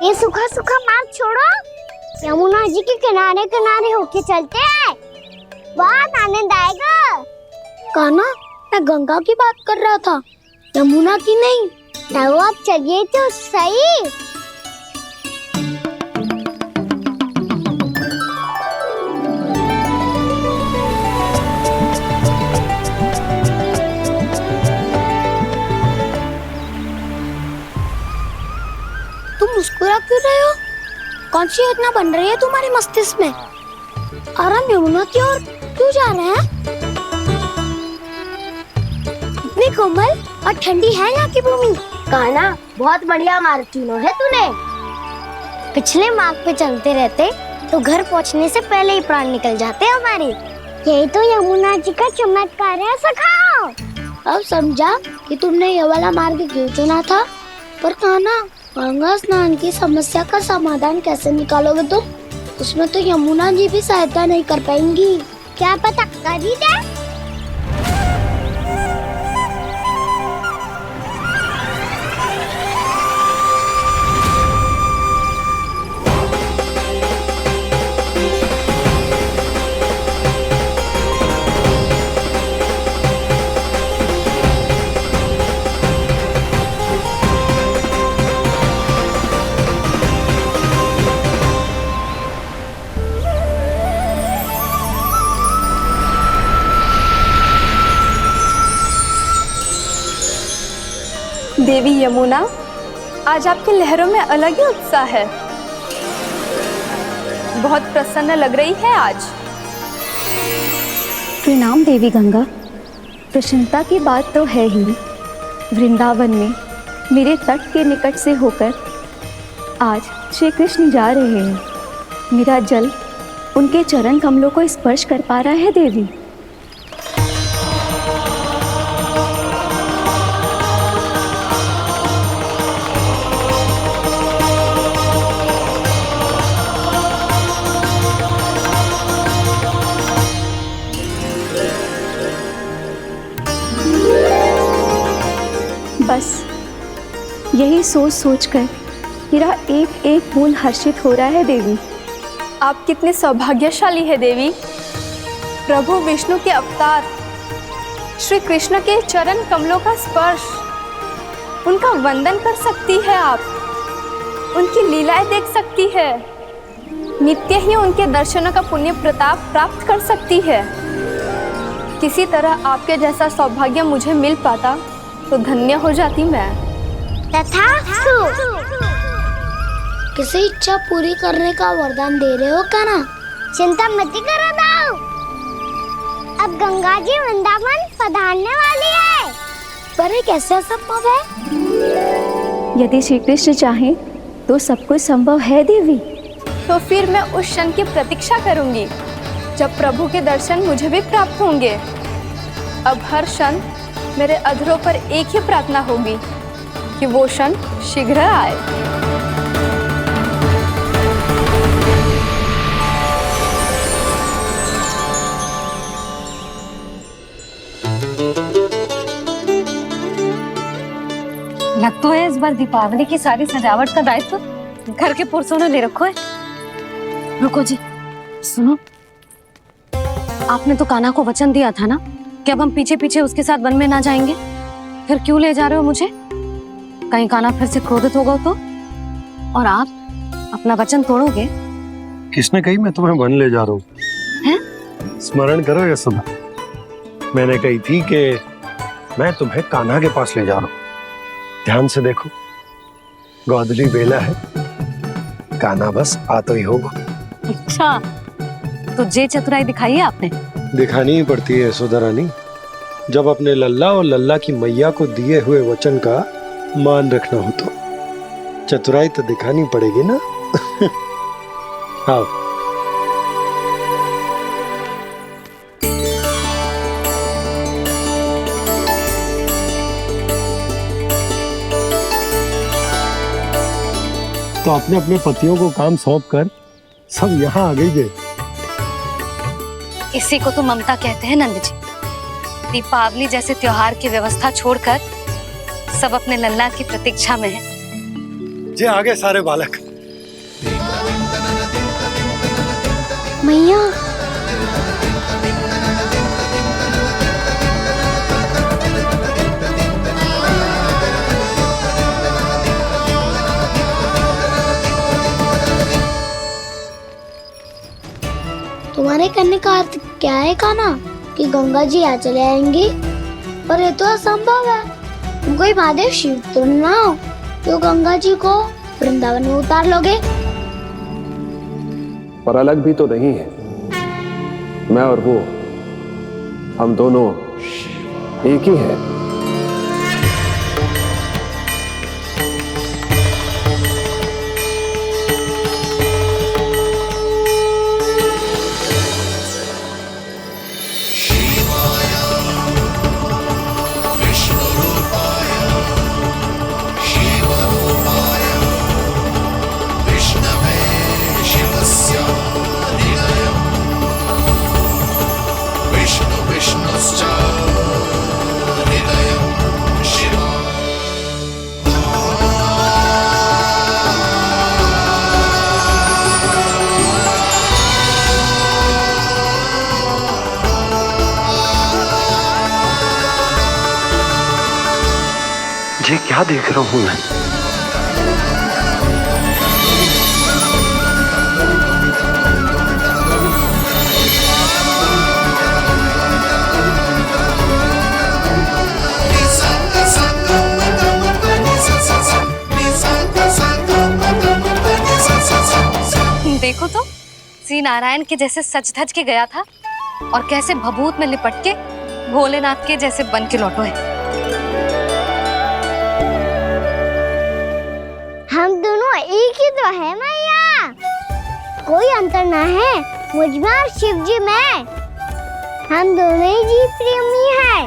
ये सूखा सूखा मार्ग छोड़ो, यमुना जी के किनारे किनारे होके चलते हैं, बहुत आनंद आएगा। कान्हा, मैं गंगा की बात कर रहा था, यमुना की नहीं। तो आप चलिए तो सही। कौन सी योजना बन रही है तुम्हारे मस्तिष्क में? और हम यमुना की ओर क्यों जा रहे हैं? इतनी कोमल और ठंडी है यहाँ की भूमि। कान्हा, बहुत बढ़िया मार्ग चुना है तूने। पिछले मार्ग पे चलते रहते तो घर पहुँचने से पहले ही प्राण निकल जाते हमारे। यही तो यमुना जी का चमत्कार है सखा। अब समझा कि तुमने ये वाला मार्ग क्यों चुना था। पर कान्हा, गंगा स्नान की समस्या का समाधान कैसे निकालोगे तुम? उसमें तो यमुना जी भी सहायता नहीं कर पाएंगी। क्या पता कर ही दे। देवी यमुना, आज आपकी लहरों में अलग ही उत्साह है। बहुत प्रसन्न लग रही है आज। प्रणाम देवी गंगा। प्रसन्नता की बात तो है ही। वृंदावन में मेरे तट के निकट से होकर आज श्री कृष्ण जा रहे हैं। मेरा जल उनके चरण कमलों को स्पर्श कर पा रहा है देवी। बस यही सोच सोचकर मेरा एक एक फूल हर्षित हो रहा है देवी। आप कितने सौभाग्यशाली है देवी। प्रभु विष्णु के अवतार श्री कृष्ण के चरण कमलों का स्पर्श, उनका वंदन कर सकती है आप, उनकी लीलाएं देख सकती है, नित्य ही उनके दर्शनों का पुण्य प्रताप प्राप्त कर सकती है। किसी तरह आपके जैसा सौभाग्य मुझे मिल पाता तो धन्य हो जाती मैं। तथास्तु। किसी इच्छा पूरी करने का वरदान दे रहे हो कान्हा? चिंता मत करो दाऊ। अब गंगा जी वृंदावन पधारने वाली है। पर ये कैसे संभव है? यदि श्री कृष्ण चाहे तो सब कुछ संभव है देवी। तो फिर मैं उस क्षण की प्रतीक्षा करूंगी जब प्रभु के दर्शन मुझे भी प्राप्त होंगे। अब हर क्षण मेरे अधरों पर एक ही प्रार्थना होगी कि वो क्षण शीघ्र आए। लगता है इस बार दीपावली की सारी सजावट का दायित्व घर के पुरुषों ने ले रखो है। रुको जी, सुनो, आपने तो कान्हा को वचन दिया था ना कि अब हम पीछे पीछे उसके साथ वन में ना जाएंगे। फिर क्यों ले जा रहे हो मुझे? कहीं कान्हा फिर से क्रोधित होगा तो? और आप अपना वचन तोड़ोगे? किसने कही मैं तुम्हें वन ले जा रहा हूँ? स्मरण करो यशोदा, मैंने कही थी कि मैं तुम्हें कान्हा के पास ले जा रहा हूँ। ध्यान से देखो, गोदली बेला है, कान्हा बस आ तो ही होगा। अच्छा, तो जे चतुराई दिखाई है आपने? दिखानी ही पड़ती है यशोदा रानी, जब अपने लल्ला और लल्ला की मैया को दिए हुए वचन का मान रखना हो तो चतुराई तो दिखानी पड़ेगी ना। आओ। तो अपने अपने पतियों को काम सौंप कर सब यहाँ आ गई है। इसी को तो ममता कहते हैं नंद जी। दीपावली जैसे त्योहार की व्यवस्था छोड़कर सब अपने लल्ला की प्रतीक्षा में हैं। जे आगे सारे बालक। मैया, तुम्हारे कहने का अर्थ क्या है कान्हा? कि गंगा जी यहाँ चले आएंगी? पर ये तो असंभव है। तुम कोई महादेव शिव तो ना हो जो गंगा जी को वृंदावन में उतार लोगे। और अलग भी तो नहीं है। मैं और वो, हम दोनों एक ही हैं। ये क्या देख रहा हूं मैं? देखो तो श्री नारायण के जैसे सच धज के गया था और कैसे भभूत में लिपट के भोलेनाथ के जैसे बन के लौटो है। हम दोनों एक ही तो है मैया, कोई अंतर ना है मुझ में और शिव जी में। हम दोनों ही जीव प्रेमी हैं,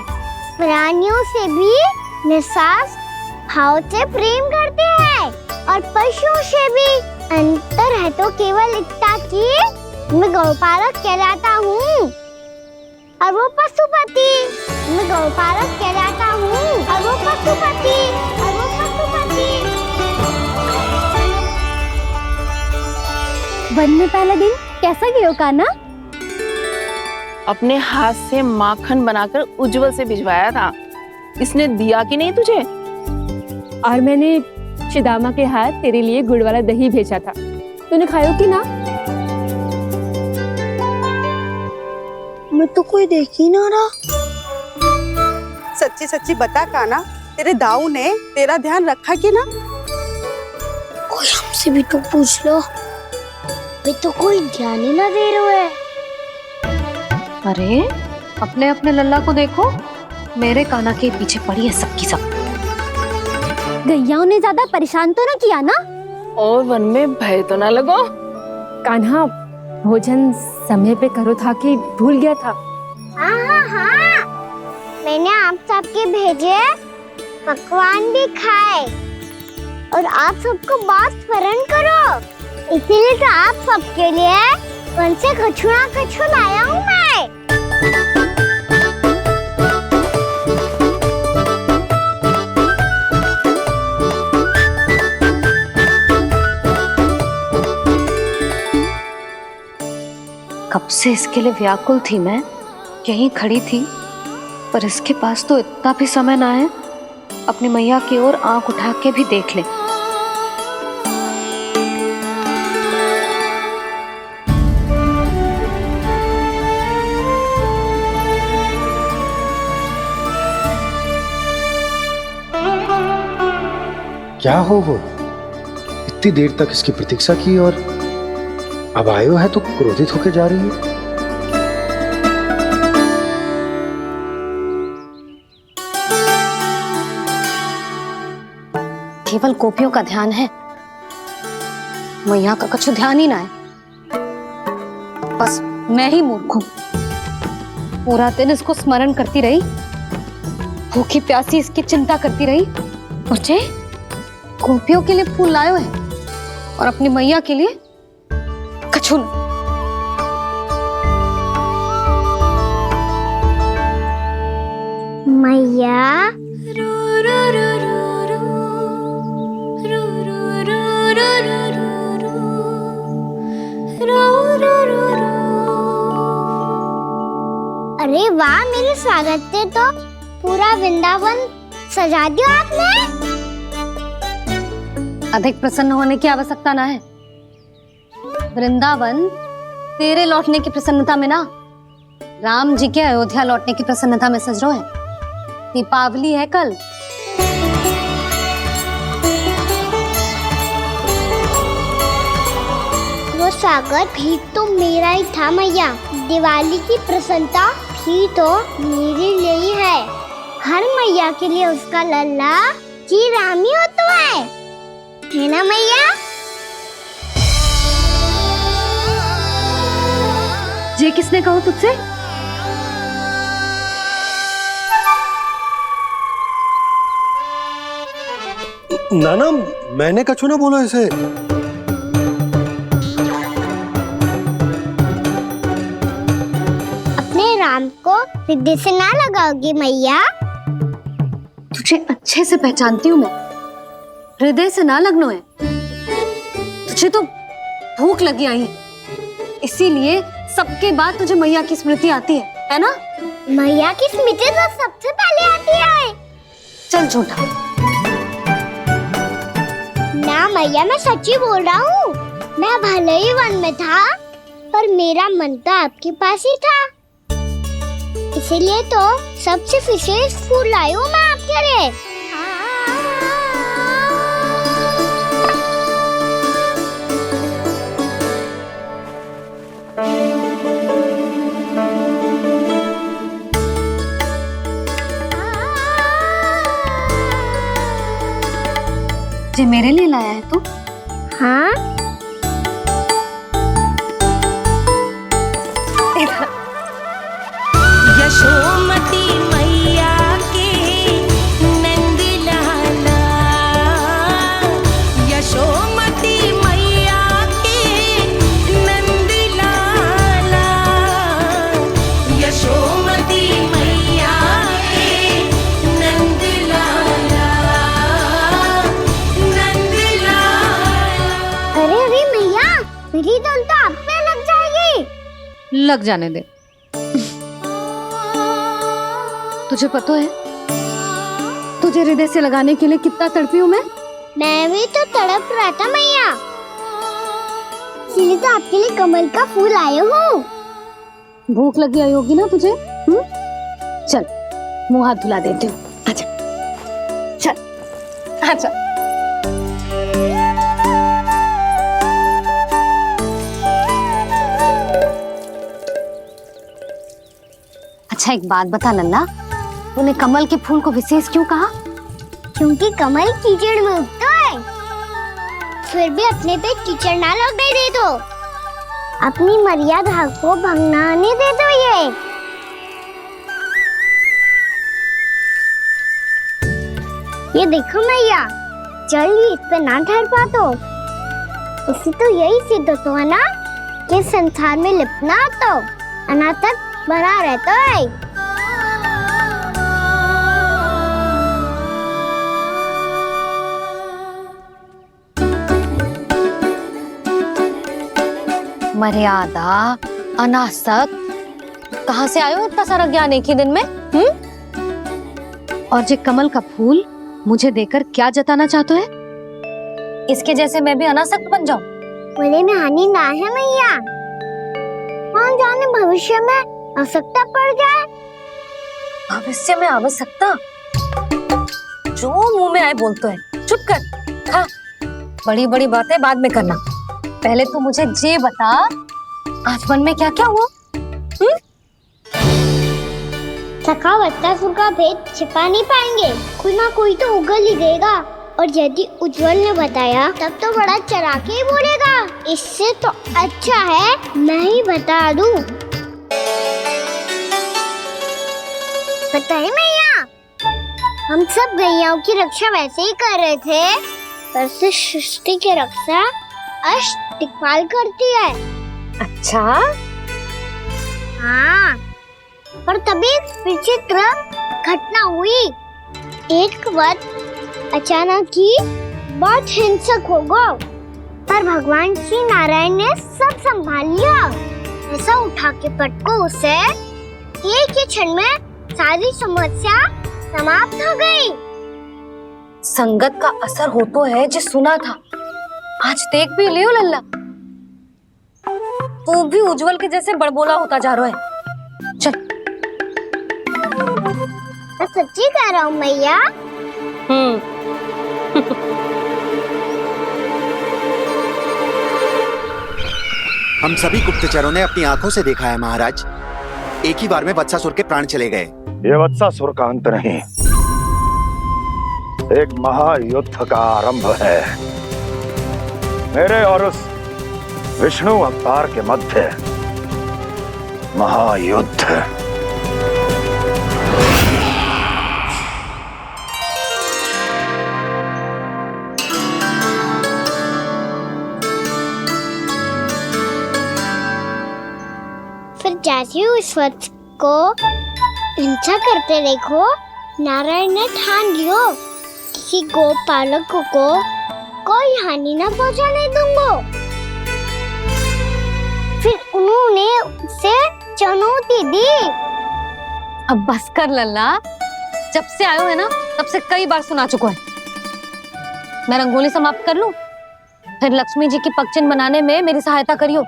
प्राणियों से भी निस्वार्थ भाव से प्रेम करते हैं और पशुओं से भी। अंतर है तो केवल इतना कि मैं गौपालक कहलाता हूँ और वो पशुपति। मैं गौपालक कहलाता हूँ और वो पशुपति। वन में पहला दिन कैसा गया कान्हा? अपने हाथ से माखन बनाकर उज्जवल से भिजवाया था। इसने दिया कि नहीं तुझे? और मैंने शिदामा के हाथ तेरे लिए गुड़ वाला दही भेजा था, तूने खायो कि ना? मैं तो कोई देख ही ना रहा। सच्ची सच्ची बता कान्हा, तेरे दाऊ ने तेरा ध्यान रखा कि ना? कोई हमसे भी तो पूछ लो, वे तो कोई ध्यान ही ना दे रहे हैं। अरे अपने अपने लल्ला को देखो, मेरे कान्हा के पीछे पड़ी है सबकी सब। गैयाओं ने ज्यादा परेशान तो ना किया ना? और वन में भय तो ना लगो? कान्हा भोजन समय पे करो था कि भूल गया था? हाँ, मैंने आप सबके भेजे पकवान भी खाए और आप सबको बात स्मरण करो, इसीलिए तो आप सबके लिए वन से कछुआ कछु लाया हूँ मैं। कब से इसके लिए व्याकुल थी मैं, यहीं खड़ी थी, पर इसके पास तो इतना भी समय ना है अपनी मैया की ओर आंख उठा के भी देख ले। क्या हो वो? इतनी देर तक इसकी प्रतीक्षा की और अब आयो है तो क्रोधित होकर जा रही है। केवल गोपियों का ध्यान है, मैया का कुछ ध्यान ही ना है। बस मैं ही मूर्ख हूं, पूरा दिन इसको स्मरण करती रही, भूखी प्यासी इसकी चिंता करती रही, और जे गोपियों के लिए फूल लायो है और अपनी मैया के लिए कछु न। मैया अरे वाह, मेरे स्वागत से तो पूरा वृंदावन सजा दिया आपने। अधिक प्रसन्न होने की आवश्यकता ना है। वृंदावन तेरे लौटने की प्रसन्नता में ना, राम जी के अयोध्या लौटने की प्रसन्नता में सज रहे हैं। दीपावली है कल। वो स्वागत भी तो मेरा ही था मैया। दिवाली की प्रसन्नता भी तो मेरे लिए ही है। हर मैया के लिए उसका लल्ला की रामी होता है ना मैया? ये किसने कहा तुझसे? नाना, मैंने कछु ना बोला इसे। अपने राम को हृदय से ना लगाओगी मैया? तुझे अच्छे से पहचानती हूँ मैं, हृदय से ना लगनो है। तुझे तो भूख लगी आई, इसीलिए सबके बाद तुझे मैया की स्मृति आती है ना? मैया की स्मृति तो सबसे पहले आती है। चल झूठा। ना मैया, मैं सच्ची बोल रहा हूँ। मैं भले ही वन में था, पर मेरा मन तो आपके पास ही था। इसीलिए तो सबसे विशेष फूल लाई हूँ मैं आपके लिए। ये मेरे लिए लाया है तू? हाँ। यशोमती मैया के नंद लाला, यशोमती मैया के नंद लाला, यशोमती मैया के नंद लाला, नंद लाला। अरे अरे मैया, मेरी धुन तो आप पे लग जाएगी। लग जाने दे। तुझे पता है तुझे हृदय से लगाने के लिए कितना तड़पी हूँ मैं भी तो तड़प रहा था मैया, इसलिए तो आपके लिए कमल का फूल आया हूँ। भूख लगी आई होगी ना तुझे? चल मुंह हाथ धुला देती हूँ। आजा चल आजा। अच्छा एक बात बता लल्ला, तूने कमल के फूल को विशेष क्यों कहा? क्योंकि कमल कीचड़ में उगता है, फिर भी अपने पे कीचड़ ना लगने दे दो। अपनी मर्यादा को भंगना नहीं दे दो। ये देखो मैया, जल भी इस पे ना ठहर पा तो इससे तो यही सिद्ध होता है ना कि संसार में लिपना तो अनाथ तक बना रहता है। मर्यादा, अनासक, कहाँ से आयो इतना सारा ज्ञान एक ही दिन में? और ये कमल का फूल मुझे देकर क्या जताना चाहते है? इसके जैसे मैं भी अनासक्त बन जाऊं? बोले में हानि ना है मैया, कौन जाने भविष्य में आवश्यकता पड़ जाए। भविष्य में आवश्यकता? जो मुंह में आए बोलते हैं, चुप कर। हाँ, बड़ी बड़ी बातें बाद में करना, पहले तू मुझे ये बता आज मन में क्या क्या हुआ? सखा बत्तासुर का भेद छिपा नहीं पाएंगे, कोई ना कोई तो उगल ही देगा। और यदि उज्जवल ने बताया तब तो बड़ा चला के ही बोलेगा। इससे तो अच्छा है मैं ही बता दूं। पता है मैया, हम सब गैयाओं की रक्षा वैसे ही कर रहे थे, पर से सृष्टि की रक्षा अष्टदिक्पाल करती है। अच्छा? हाँ, पर तभी विचित्र घटना हुई। एक वक्त अचानक ही बहुत हिंसक हो गया, पर भगवान श्री नारायण ने सब संभाल लिया। ऐसा उठा के पटको उसे, एक ही क्षण में सारी समस्या समाप्त हो गई। संगत का असर हो तो है जो सुना था, आज देख भी लियो लल्ला, तू भी उज्जवल के जैसे बड़बोला होता जा रहा है। चल। मैं सच्ची कह रहा हूँ मैया। हम सभी गुप्तचरों ने अपनी आंखों से देखा है महाराज। एक ही बार में वत्सासुर के प्राण चले गए। ये वत्सासुर का अंत नहीं, एक महायुद्ध का आरंभ है। मेरे और उस विष्णु अवतार के मध्य महायुद्ध। फिर जैसे ही उस वत्स को हिंसा करते देखो, नारायण ने ठान लियो किसी गोपालक को कोई हानि न पहुंचाने दूंगा। फिर उन्होंने उसे चुनौती दी। अब बस कर लल्ला, जब से आयो है ना तब से कई बार सुना चुका है। मैं रंगोली समाप्त कर लूं, फिर लक्ष्मी जी की पगचिन बनाने में मेरी सहायता करियो।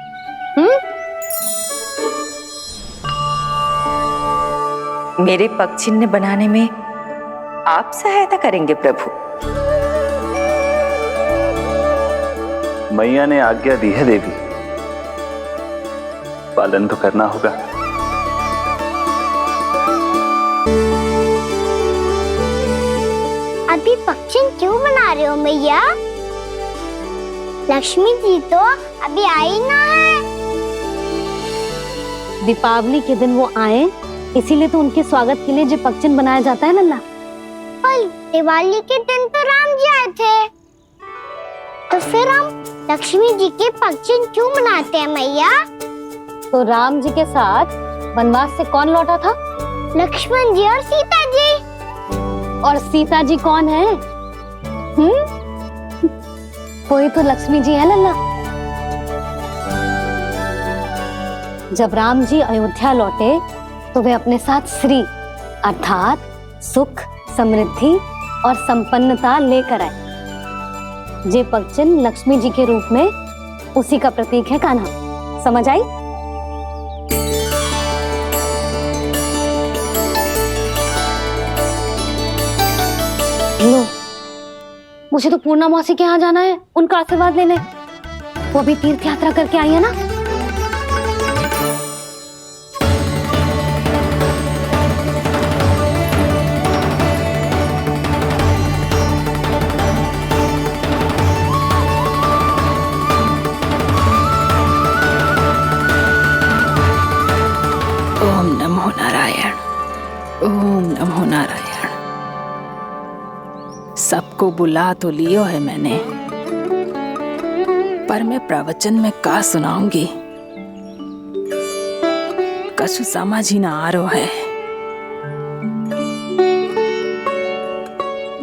मेरे पगचिन्ह बनाने में आप सहायता करेंगे प्रभु? मैया ने आज्ञा दी है देवी, पालन तो करना होगा। अभी पगचिन क्यों बना रहे हो मैया? लक्ष्मी जी तो अभी आई ना है। दीपावली के दिन वो आए, इसीलिए तो उनके स्वागत के लिए जो पगचिन बनाया जाता है लल्ला। पर दिवाली के दिन तो राम जी आए थे, तो फिर हम लक्ष्मी जी के पगचिन क्यों बनाते हैं मैया? तो राम जी के साथ वनवास से कौन लौटा था? लक्ष्मण जी और सीता जी। और सीता जी कौन है? वही तो लक्ष्मी जी है लल्ला। जब राम जी अयोध्या लौटे तो वे अपने साथ श्री अर्थात सुख, समृद्धि और संपन्नता लेकर आए। जे पगचिन लक्ष्मी जी के रूप में उसी का प्रतीक है कान्हा। समझ आई? लो, मुझे तो पूर्णा मौसी के यहाँ जाना है उनका आशीर्वाद लेने। वो भी तीर्थ यात्रा करके आई है ना। ओम नमो नारायण, ओम नमो नारायण। सबको बुला तो लियो है मैंने, पर मैं प्रवचन में का सुनाऊंगी, कछु समझ ही ना आ रहा है।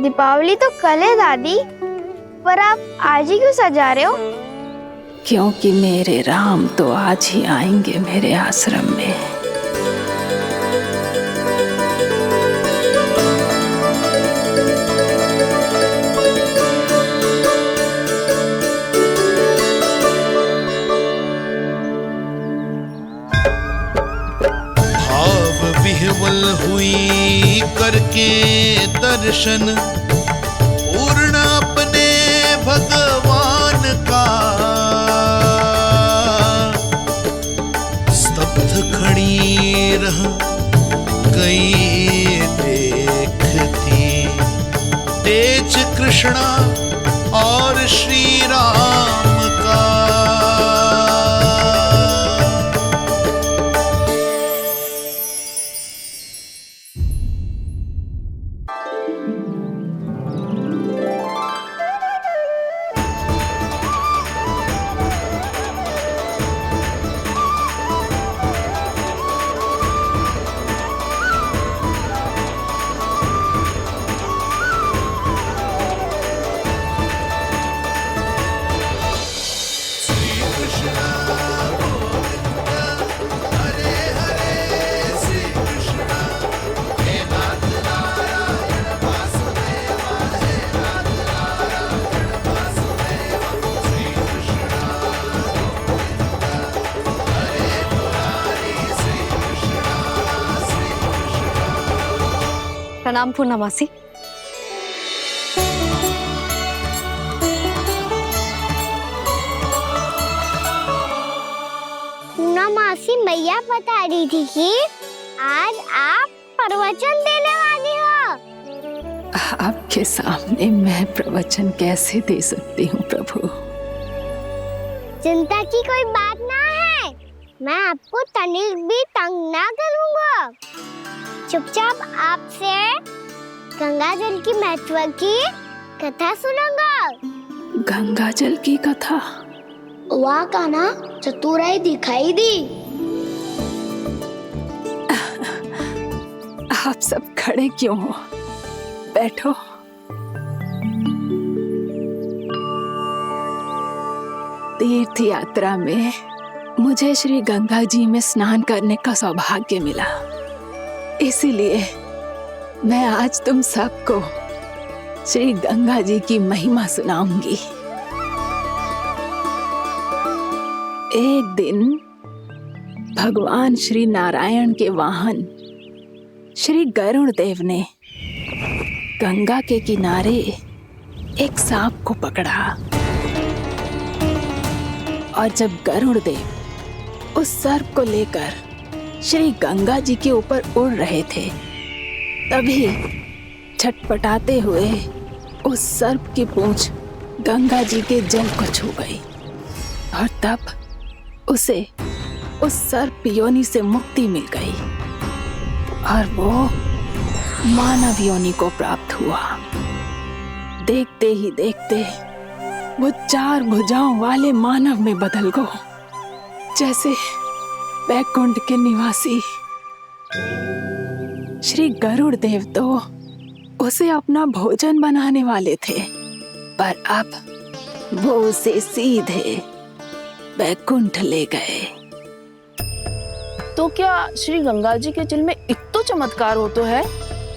दीपावली तो कल है दादी, पर आप आज ही क्यों सजा रहे हो? क्योंकि मेरे राम तो आज ही आएंगे मेरे आश्रम में। विह्वल हुई करके दर्शन, पूर्ण अपने भगवान का, स्तब्ध खड़ी रह गई देखती तेज कृष्णा और श्री राम का। प्रणाम पूर्णा मासी। मासी मैया बता रही थी कि आज आप प्रवचन देने वाली हो। आपके सामने मैं प्रवचन कैसे दे सकती हूँ प्रभु? चिंता की कोई बात ना है, मैं आपको तनिक भी तंग ना करूँगा। चुपचाप आपसे गंगा जल की महत्व की कथा सुनूंगा। गंगा जल की कथा? वाह कान्हा, चतुराई दिखाई दी। आप सब खड़े क्यों हो? बैठो। तीर्थ यात्रा में मुझे श्री गंगा जी में स्नान करने का सौभाग्य मिला, इसीलिए मैं आज तुम सबको श्री गंगा जी की महिमा सुनाऊंगी। एक दिन भगवान श्री नारायण के वाहन श्री गरुड़ देव ने गंगा के किनारे एक सांप को पकड़ा, और जब गरुड़ देव उस सर्प को लेकर श्री गंगा जी के ऊपर उड़ रहे थे, तभी छटपटाते हुए उस सर्प की पूंछ गंगा जी के जल को छू गई, और तब उसे उस सर्प योनि से मुक्ति मिल गई और वो मानव योनि को प्राप्त हुआ। देखते ही देखते वो 4 भुजाओं वाले मानव में बदल गो, जैसे बैकुंठ के निवासी। श्री गरुड़ देव तो उसे अपना भोजन बनाने वाले थे, पर अब वो उसे सीधे बैकुंठ ले गए। तो क्या श्री गंगा जी के जल में इतना चमत्कार हो तो है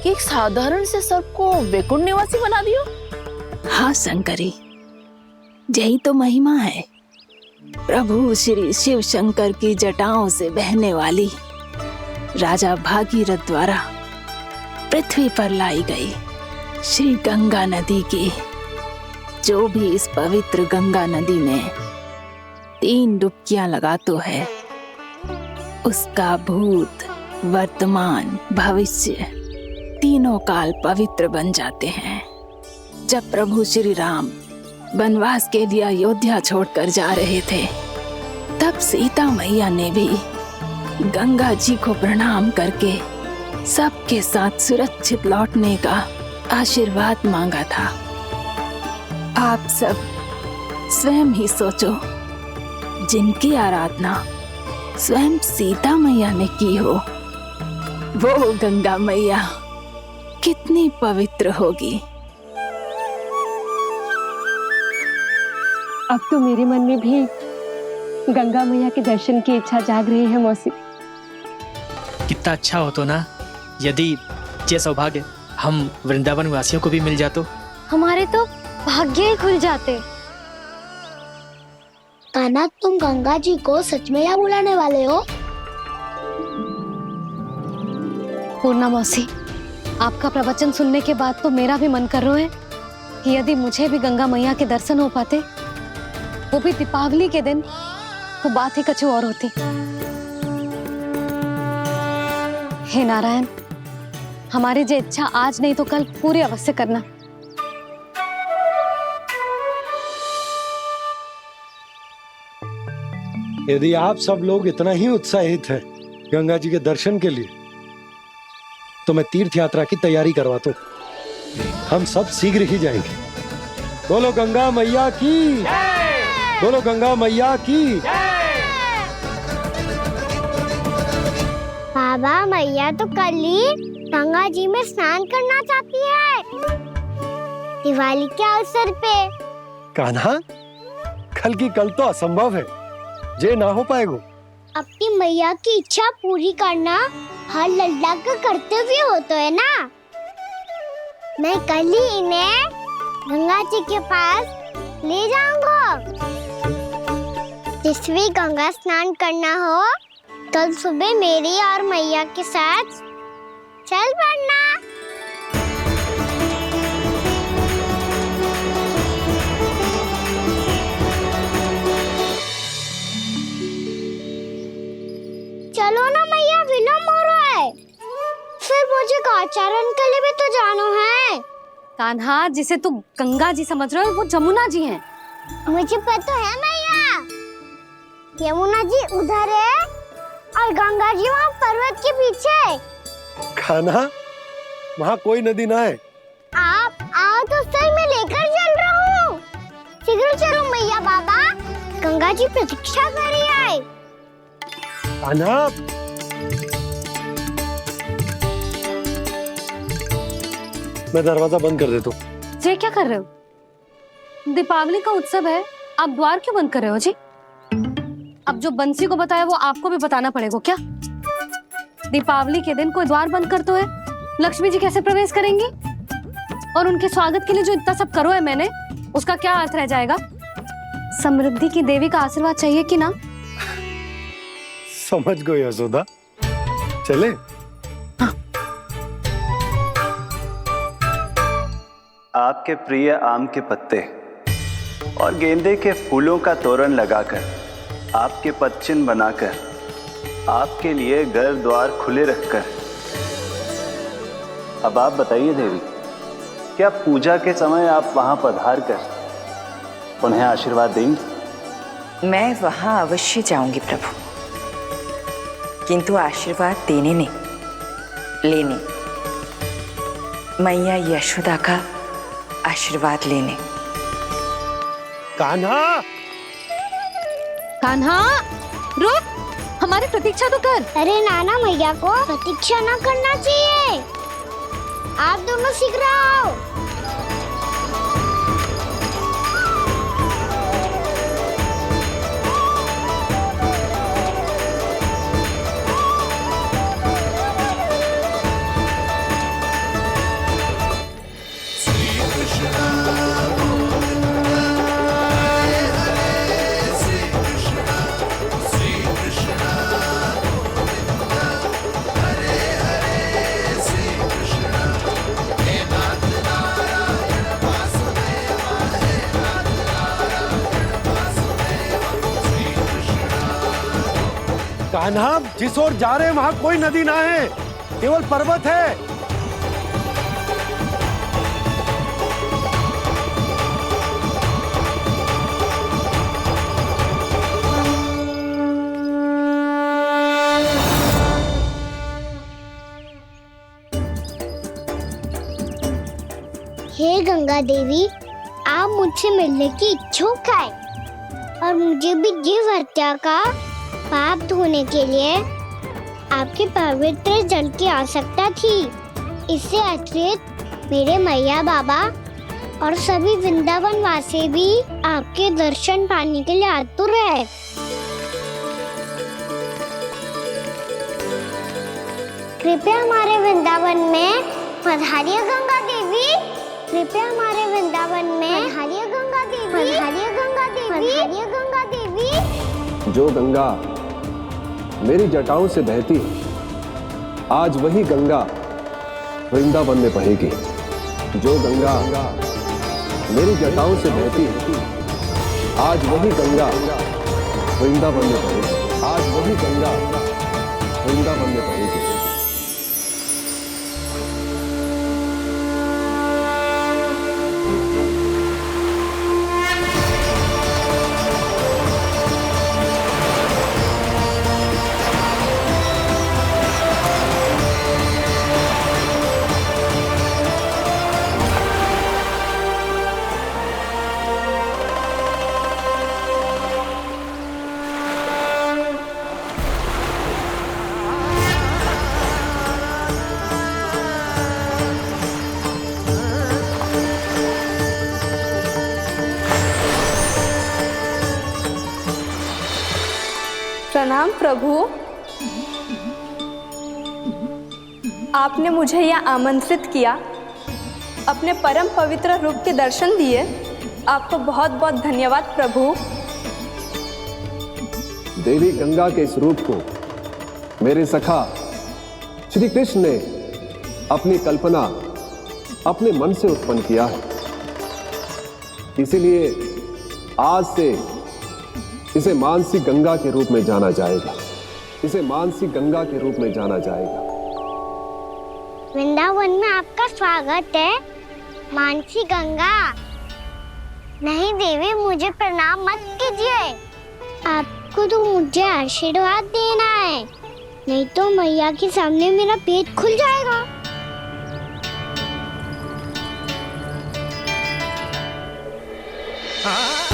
कि एक साधारण से सर्प को वैकुंठ निवासी बना दियो? हाँ शंकरी, यही तो महिमा है। प्रभु श्री शिव शंकर की जटाओं से बहने वाली राजा भागीरथ द्वारा पृथ्वी पर लाई गई श्री गंगा नदी की, जो भी इस पवित्र गंगा नदी में 3 डुबकियां लगातो है, उसका भूत, वर्तमान, भविष्य तीनों काल पवित्र बन जाते हैं। जब प्रभु श्री राम वनवास के लिए अयोध्या छोड़कर जा रहे थे, तब सीता मैया ने भी गंगा जी को प्रणाम करके सबके साथ सुरक्षित लौटने का आशीर्वाद मांगा था। आप सब स्वयं ही सोचो, जिनकी आराधना स्वयं सीता मैया ने की हो, वो गंगा मैया कितनी पवित्र होगी। अब तो मेरे मन में भी गंगा मैया के दर्शन की इच्छा जाग रही है मौसी। कितना अच्छा हो तो ना यदि ये सौभाग्य हम वृंदावन वासियों को भी मिल जातो। हमारे तो भाग्य ही खुल जाते। कान्हा, तुम गंगा जी को सच में यहाँ बुलाने वाले हो? पूर्णा मौसी, आपका प्रवचन सुनने के बाद तो मेरा भी मन कर रहा है कि यदि मुझे भी गंगा मैया के दर्शन हो पाते, वो भी दीपावली के दिन, तो बात ही कुछ और होती। हे नारायण, हमारी जो इच्छा आज नहीं तो कल पूरी अवश्य करना। यदि आप सब लोग इतना ही उत्साहित हैं गंगा जी के दर्शन के लिए, तो मैं तीर्थ यात्रा की तैयारी करवाता हूँ। हम सब शीघ्र ही जाएंगे। बोलो गंगा मैया की, बोलो गंगा मैया की। बाबा, मैया तो कल ही गंगा जी में स्नान करना चाहती है, दिवाली के अवसर पे। कान्हा, कल की कल तो असंभव है, जे ना हो पाएगा। अपनी मैया की इच्छा पूरी करना हर लल्ला का कर्तव्य होता है ना। मैं कल ही इन्हें गंगा जी के पास ले जाऊंगा। जिस भी गंगा स्नान करना हो, कल सुबह मेरी और मैया के साथ चल पड़ना। मुझे काचारण के लिए भी तो जाना है। कान्हा, जिसे तू गंगा जी समझ रहे हो वो जमुना जी हैं। मुझे पता है मैया, यमुना जी उधर है और गंगा जी वहाँ पर्वत के पीछे। कान्हा, वहाँ कोई नदी ना है। आप आओ तो सही, मैं लेकर चल रहा हूँ। शीघ्र चलो मैया बाबा, गंगा जी प्रतीक्षा कर रही है। कान्हा, मैं दरवाजा बंद कर देता हूँ। ये क्या कर रहे हो? दीपावली का उत्सव है, आप द्वार क्यों बंद कर रहे हो जी? अब जो बंसी को बताया वो आपको भी बताना पड़ेगा क्या? दीपावली के दिन कोई द्वार बंद कर तो है, लक्ष्मी जी कैसे प्रवेश करेंगी? और उनके स्वागत के लिए जो इतना सब करो है मैंने, उसका क्या अर्थ रह जाएगा? समृद्धि की देवी का आशीर्वाद चाहिए कि ना? समझ गई यशोदा, चले। आपके प्रिय आम के पत्ते और गेंदे के फूलों का तोरण लगाकर, आपके पदचिन्ह बनाकर, आपके लिए घर द्वार खुले रखकर, अब आप बताइए देवी, क्या पूजा के समय आप वहां पधार कर उन्हें आशीर्वाद देंगी? मैं वहां अवश्य जाऊंगी प्रभु, किंतु आशीर्वाद देने नहीं, लेने, मैया यशोदा का आशीर्वाद लेने। कान्हा, कान्हा, रुक, हमारी प्रतीक्षा तो कर। अरे नाना, मैया को प्रतीक्षा ना करना चाहिए। आप दोनों शीघ्र आओ। कान्हा, जिस ओर जा रहे हैं वहाँ कोई नदी ना है, केवल पर्वत है। हे गंगा देवी, आप मुझसे मिलने की इच्छुक है और मुझे भी जीव हत्या का पाप धोने के लिए आपके पवित्र जल की आवश्यकता थी। इससे अतिरिक्त मेरे मैया बाबा और सभी वृंदावन वासी भी आपके दर्शन पाने के लिए आतुर है। कृपया हमारे वृंदावन में पधारिए गंगा देवी। कृपया हमारे वृंदावन में पधारिए गंगा देवी। पधारिए गंगा देवी। पधारिए गंगा देवी। जो गंगा मेरी जटाओं से बहती है, आज वही गंगा वृंदावन में बहेगी। जो गंगा मेरी जटाओं से बहती है, आज वही गंगा वृंदावन में बहेगी। आज वही गंगा वृंदावन में बहेगी। प्रणाम प्रभु, आपने मुझे यह आमंत्रित किया, अपने परम पवित्र रूप के दर्शन दिए, आपको बहुत बहुत धन्यवाद प्रभु। देवी गंगा के इस रूप को मेरे सखा श्री कृष्ण ने अपनी कल्पना अपने मन से उत्पन्न किया है, इसीलिए आज से इसे मानसी गंगा के रूप में जाना जाएगा। इसे मानसी गंगा के रूप में जाना जाएगा। वृंदावन में आपका स्वागत है मानसी गंगा। नहीं देवी, मुझे प्रणाम मत कीजिए। आपको तो मुझे आशीर्वाद देना है, नहीं तो मैया के सामने मेरा पेट खुल जाएगा। हाँ